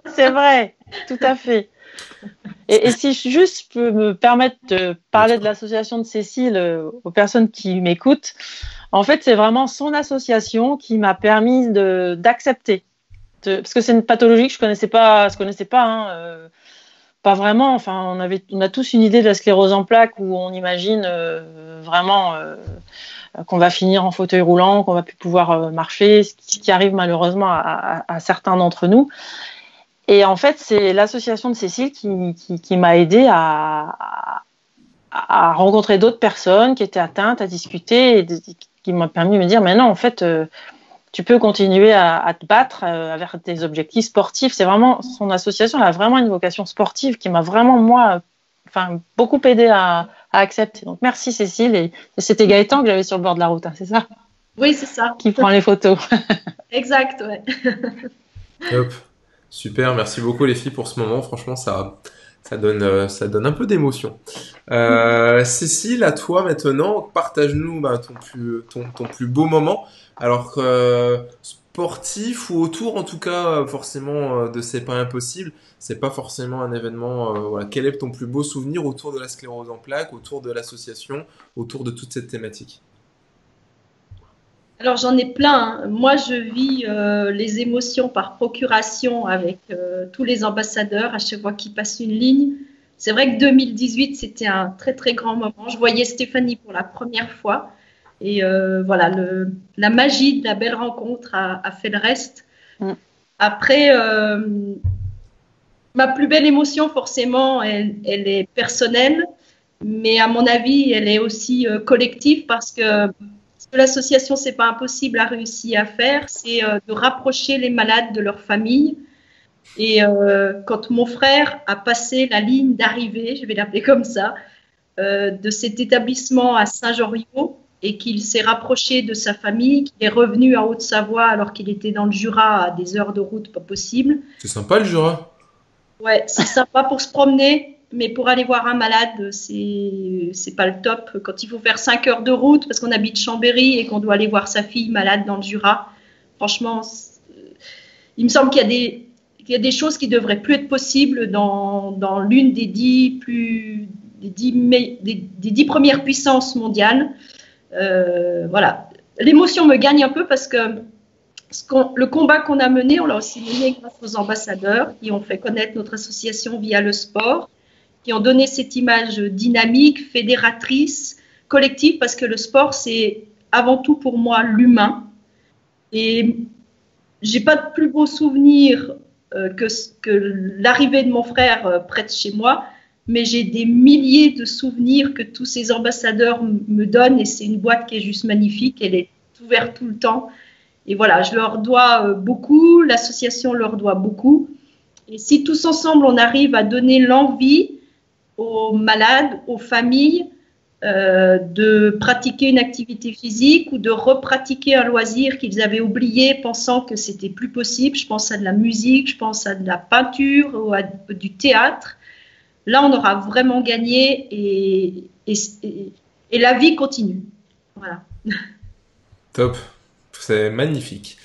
[SPEAKER 2] c'est vrai, tout à fait. Et si je peux me permettre de parler de l'association de Cécile aux personnes qui m'écoutent, en fait, c'est vraiment son association qui m'a permis d'accepter. Parce que c'est une pathologie que je connaissais pas, hein, pas vraiment. Enfin, on a tous une idée de la sclérose en plaques où on imagine vraiment qu'on va finir en fauteuil roulant, qu'on va plus pouvoir marcher, ce qui arrive malheureusement à certains d'entre nous. Et en fait, c'est l'association de Cécile qui m'a aidée à rencontrer d'autres personnes qui étaient atteintes, à discuter, et qui m'a permis de me dire, mais non, en fait, tu peux continuer à te battre vers tes objectifs sportifs. C'est vraiment, son association, elle a vraiment une vocation sportive qui m'a vraiment, moi, beaucoup aidé à accepter. Donc, merci Cécile. Et c'était Gaëtan que j'avais sur le bord de la route, hein, c'est ça?
[SPEAKER 3] Oui, c'est ça.
[SPEAKER 2] Qui prend les photos.
[SPEAKER 3] Exact, ouais.
[SPEAKER 1] Top. Super, merci beaucoup les filles pour ce moment. Franchement, ça donne un peu d'émotion. Cécile, à toi maintenant. Partage-nous ton plus beau moment. Alors sportif ou autour, en tout cas, forcément de C'est pas impossible. C'est pas forcément un événement. Voilà. Quel est ton plus beau souvenir autour de la sclérose en plaques, autour de l'association, autour de toute cette thématique?
[SPEAKER 3] Alors j'en ai plein, hein. Moi, je vis les émotions par procuration avec tous les ambassadeurs à chaque fois qu'ils passent une ligne. C'est vrai que 2018, c'était un très, très grand moment. Je voyais Stéphanie pour la première fois. Et voilà, la magie de la belle rencontre a fait le reste. Après, ma plus belle émotion, forcément, elle est personnelle. Mais à mon avis, elle est aussi collective parce que ce que l'association C'est pas impossible a réussi à faire, c'est de rapprocher les malades de leur famille. Et quand mon frère a passé la ligne d'arrivée, je vais l'appeler comme ça, de cet établissement à Saint-Joriot, et qu'il s'est rapproché de sa famille, qu'il est revenu en Haute-Savoie alors qu'il était dans le Jura à des heures de route pas possible.
[SPEAKER 1] C'est sympa le Jura.
[SPEAKER 3] Ouais, c'est sympa pour se promener. Mais pour aller voir un malade, c'est pas le top. Quand il faut faire 5 heures de route parce qu'on habite Chambéry et qu'on doit aller voir sa fille malade dans le Jura, franchement, il me semble qu'il y a des choses qui devraient plus être possibles dans l'une des 10 premières puissances mondiales. Voilà. L'émotion me gagne un peu parce que le combat qu'on a mené, on l'a aussi mené grâce aux ambassadeurs qui ont fait connaître notre association via le sport, qui ont donné cette image dynamique, fédératrice, collective, parce que le sport, c'est avant tout pour moi l'humain. Et j'ai pas de plus beau souvenir que l'arrivée de mon frère près de chez moi, mais j'ai des milliers de souvenirs que tous ces ambassadeurs me donnent, et c'est une boîte qui est juste magnifique, elle est ouverte tout le temps. Et voilà, je leur dois beaucoup, l'association leur doit beaucoup. Et si tous ensemble, on arrive à donner l'envie aux malades, aux familles, de pratiquer une activité physique ou de repratiquer un loisir qu'ils avaient oublié pensant que c'était plus possible. Je pense à de la musique, je pense à de la peinture ou à du théâtre. Là, on aura vraiment gagné et la vie continue. Voilà.
[SPEAKER 1] Top, c'est magnifique.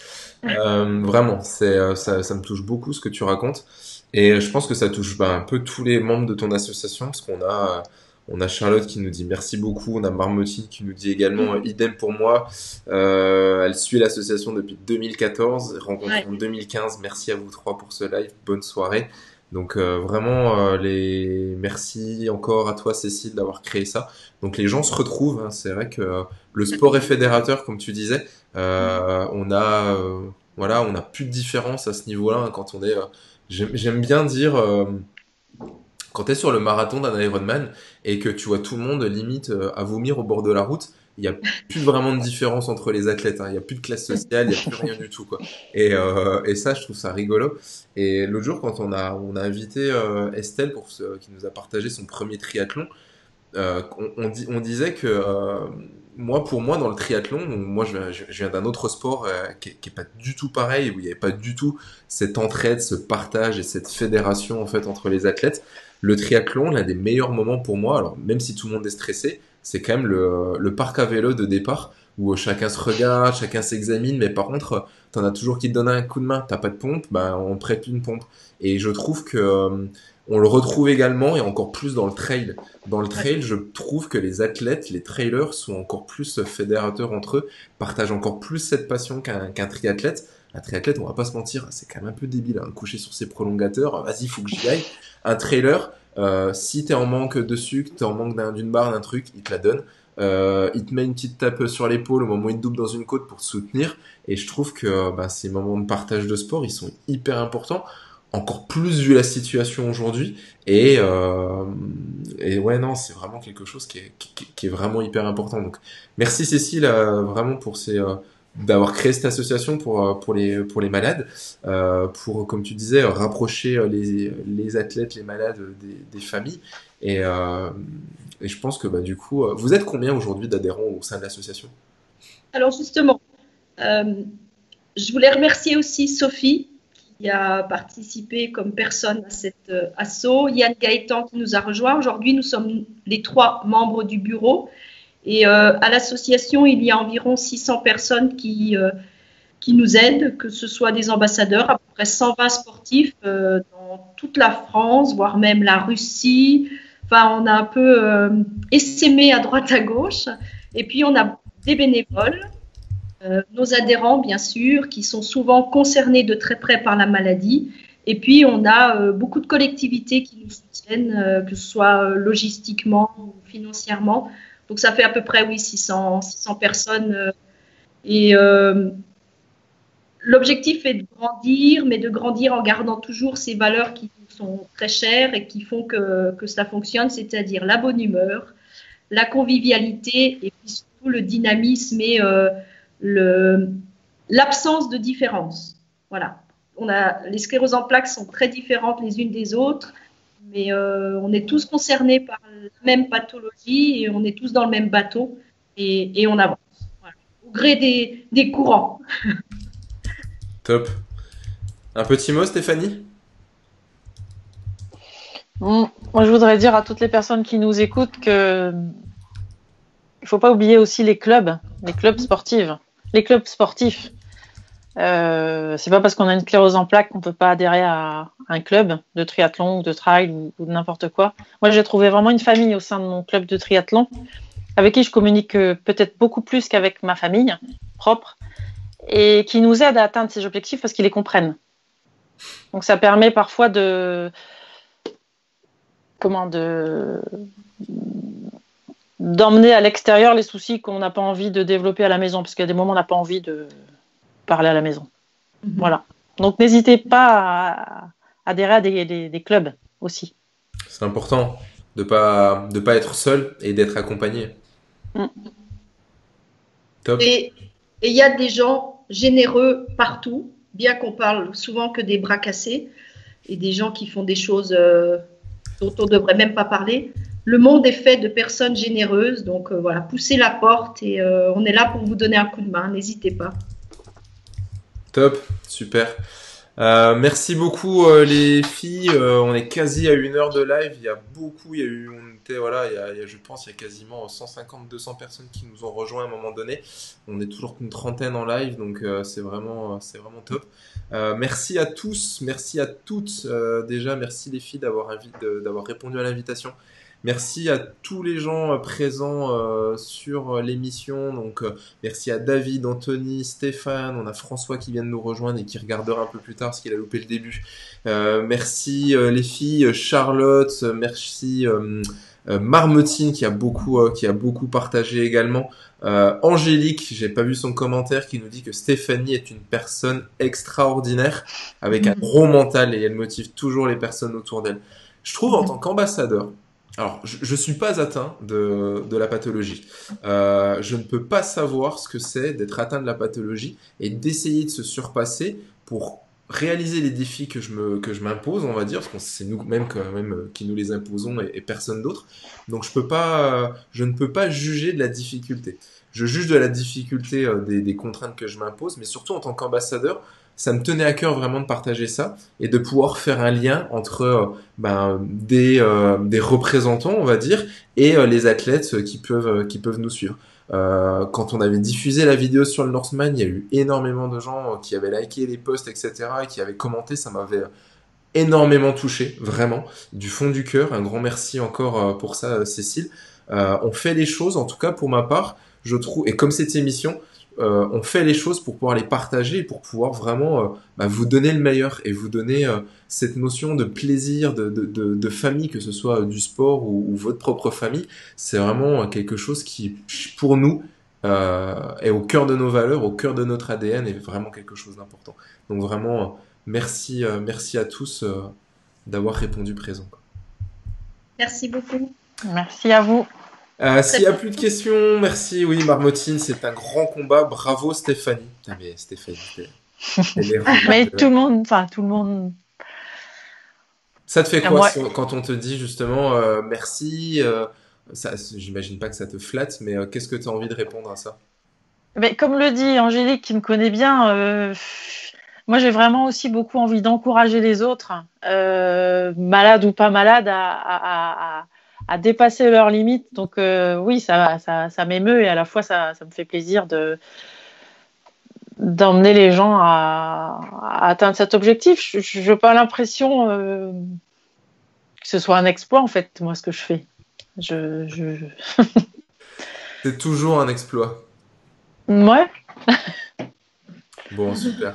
[SPEAKER 1] Vraiment, ça me touche beaucoup ce que tu racontes. Et je pense que ça touche un peu tous les membres de ton association, parce on a Charlotte qui nous dit merci beaucoup, on a Marmotine qui nous dit également idem pour moi. Elle suit l'association depuis 2014, rencontrée en 2015. Merci à vous trois pour ce live, bonne soirée. Donc vraiment merci encore à toi Cécile d'avoir créé ça. Donc les gens se retrouvent, hein. C'est vrai que le sport est fédérateur comme tu disais. Voilà, on a plus de différence à ce niveau-là, hein, quand on est. J'aime bien dire quand t'es sur le marathon d'un Ironman et que tu vois tout le monde limite à vomir au bord de la route, il y a plus vraiment de différence entre les athlètes, hein. Il y a plus de classe sociale, il y a plus rien du tout, quoi. Et ça, je trouve ça rigolo. Et l'autre jour, quand on a invité Estelle qui nous a partagé son premier triathlon, on disait que pour moi dans le triathlon, moi je viens d'un autre sport qui est pas du tout pareil, où il n'y avait pas du tout cette entraide, ce partage et cette fédération en fait entre les athlètes. Le triathlon, l'un des meilleurs moments pour moi, alors même si tout le monde est stressé, c'est quand même le parc à vélo de départ où chacun se regarde, chacun s'examine, mais par contre, t'en as toujours qui te donnent un coup de main. T'as pas de pompe, on prête une pompe. Et je trouve que on le retrouve également et encore plus dans le trail. Dans le trail, je trouve que les athlètes, les trailers sont encore plus fédérateurs entre eux, partagent encore plus cette passion qu'un triathlète. Un triathlète, on va pas se mentir, c'est quand même un peu débile, hein, coucher sur ses prolongateurs. Vas-y, faut que j'y aille. Un trailer, si t'es en manque de sucre, t'es en manque d'une barre, d'un truc, il te la donne. Il te met une petite tape sur l'épaule au moment où il te double dans une côte pour te soutenir. Et je trouve que ces moments de partage de sport, ils sont hyper importants. Encore plus vu la situation aujourd'hui. Et ouais, non, c'est vraiment quelque chose qui est vraiment hyper important. Donc, merci Cécile, vraiment pour d'avoir créé cette association pour les malades, pour, comme tu disais, rapprocher les athlètes, les malades des familles. Et je pense que du coup, vous êtes combien aujourd'hui d'adhérents au sein de l'association?
[SPEAKER 3] Alors justement, je voulais remercier aussi Sophie qui a participé comme personne à cet asso, Yann Gaëtan qui nous a rejoints. Aujourd'hui, nous sommes les 3 membres du bureau. Et à l'association, il y a environ 600 personnes qui nous aident, que ce soit des ambassadeurs, à peu près 120 sportifs dans toute la France, voire même la Russie. Enfin, on a un peu essaimé à droite à gauche. Et puis, on a des bénévoles, nos adhérents, bien sûr, qui sont souvent concernés de très près par la maladie. Et puis, on a beaucoup de collectivités qui nous soutiennent, que ce soit logistiquement ou financièrement. Donc, ça fait à peu près, oui, 600 personnes. Et l'objectif est de grandir, mais de grandir en gardant toujours ces valeurs qui nous sont très chères et qui font que ça fonctionne, c'est-à-dire la bonne humeur, la convivialité et puis surtout le dynamisme et l'absence de différence. Voilà. Les scléroses en plaques sont très différentes les unes des autres, mais on est tous concernés par la même pathologie et on est tous dans le même bateau et on avance. Voilà. Au gré des courants.
[SPEAKER 1] Top. Un petit mot, Stéphanie?
[SPEAKER 2] Moi, je voudrais dire à toutes les personnes qui nous écoutent que il faut pas oublier aussi les clubs sportifs. Les clubs sportifs. C'est pas parce qu'on a une sclérose en plaques qu'on peut pas adhérer à un club de triathlon ou de trail ou de n'importe quoi. Moi, j'ai trouvé vraiment une famille au sein de mon club de triathlon avec qui je communique peut-être beaucoup plus qu'avec ma famille propre et qui nous aide à atteindre ces objectifs parce qu'ils les comprennent. Donc, ça permet parfois d'emmener à l'extérieur les soucis qu'on n'a pas envie de développer à la maison, parce qu'il y a des moments où on n'a pas envie de parler à la maison. Voilà. Donc, n'hésitez pas à adhérer à des clubs aussi.
[SPEAKER 1] C'est important de pas être seul et d'être accompagné. Top.
[SPEAKER 3] Et il y a des gens généreux partout, bien qu'on parle souvent que des bras cassés et des gens qui font des choses dont on ne devrait même pas parler. le monde est fait de personnes généreuses. Donc voilà, poussez la porte et on est là pour vous donner un coup de main. N'hésitez pas.
[SPEAKER 1] Top, super. Merci beaucoup les filles. On est quasi à 1 heure de live. Il y a beaucoup, il y a eu, on était voilà, je pense, il y a quasiment 150-200 personnes qui nous ont rejoints à un moment donné. On est toujours qu'une trentaine en live, donc c'est vraiment top. Merci à tous, merci à toutes. Déjà, merci les filles d'avoir répondu à l'invitation. Merci à tous les gens présents sur l'émission. Donc, merci à David, Anthony, Stéphane. On a François qui vient de nous rejoindre et qui regardera un peu plus tard parce qu'il a loupé le début. Merci les filles, Charlotte. Merci Marmotine qui a beaucoup partagé également. Angélique, j'ai pas vu son commentaire, qui nous dit que Stéphanie est une personne extraordinaire avec un gros mental et elle motive toujours les personnes autour d'elle. Je trouve en tant qu'ambassadeur. Alors, je suis pas atteint de la pathologie. Je ne peux pas savoir ce que c'est d'être atteint de la pathologie et d'essayer de se surpasser pour réaliser les défis que je m'impose, on va dire, parce que c'est nous-mêmes quand même qui nous les imposons et personne d'autre. Donc, je ne peux pas juger de la difficulté. Je juge de la difficulté des contraintes que je m'impose, mais surtout en tant qu'ambassadeur, ça me tenait à cœur vraiment de partager ça et de pouvoir faire un lien entre des représentants, on va dire, et les athlètes qui peuvent nous suivre. Quand on avait diffusé la vidéo sur le Northman, il y a eu énormément de gens qui avaient liké les posts, etc., et qui avaient commenté. Ça m'avait énormément touché, vraiment, du fond du cœur. Un grand merci encore pour ça, Cécile. On fait les choses, en tout cas pour ma part, je trouve, et comme cette émission, on fait les choses pour pouvoir les partager et pour pouvoir vraiment vous donner le meilleur et vous donner cette notion de plaisir, de famille, que ce soit du sport ou votre propre famille. C'est vraiment quelque chose qui, pour nous, est au cœur de nos valeurs, au cœur de notre ADN et vraiment quelque chose d'important. Donc vraiment, merci à tous d'avoir répondu présent.
[SPEAKER 3] Merci beaucoup.
[SPEAKER 2] Merci à vous.
[SPEAKER 1] S'il n'y a plus de questions, merci. Oui, Marmotine, c'est un grand combat. Bravo, Stéphanie. Ah, mais Stéphanie,
[SPEAKER 2] mais tout le monde.
[SPEAKER 1] Ça te fait quoi quand on te dit justement merci j'imagine pas que ça te flatte, mais qu'est-ce que tu as envie de répondre à ça?
[SPEAKER 2] Mais comme le dit Angélique, qui me connaît bien, moi j'ai vraiment aussi beaucoup envie d'encourager les autres, malades ou pas malades, à dépasser leurs limites. Donc oui, ça m'émeut et à la fois ça me fait plaisir d'emmener les gens à atteindre cet objectif. Je n'ai pas l'impression que ce soit un exploit, en fait, moi, ce que je fais.
[SPEAKER 1] C'est toujours un exploit.
[SPEAKER 2] Ouais.
[SPEAKER 1] Bon, super.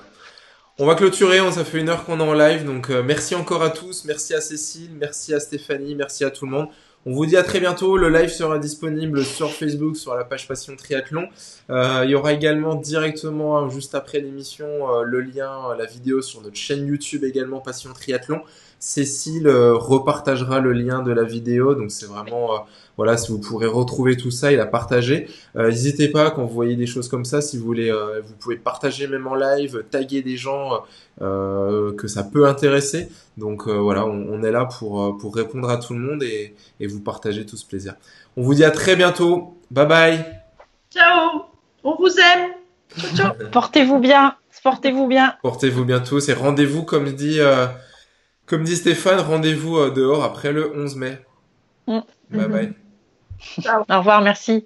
[SPEAKER 1] On va clôturer, ça fait 1 heure qu'on est en live, donc merci encore à tous, merci à Cécile, merci à Stéphanie, merci à tout le monde. On vous dit à très bientôt, le live sera disponible sur Facebook, sur la page Passion Triathlon. Il y aura également directement, juste après l'émission, le lien, la vidéo sur notre chaîne YouTube également Passion Triathlon. Cécile repartagera le lien de la vidéo, donc c'est vraiment voilà, si vous pourrez retrouver tout ça et la partager. N'hésitez pas quand vous voyez des choses comme ça, si vous voulez, vous pouvez partager même en live, taguer des gens que ça peut intéresser. Donc voilà, on est là pour répondre à tout le monde et vous partager tout ce plaisir. On vous dit à très bientôt. Bye bye.
[SPEAKER 3] Ciao. On vous aime. Ciao.
[SPEAKER 2] Portez-vous bien. Portez-vous bien.
[SPEAKER 1] Portez-vous bien tous et rendez-vous comme dit Stéphane, rendez-vous dehors après le 11 mai. Bye bye.
[SPEAKER 3] Ciao.
[SPEAKER 2] Au revoir, merci.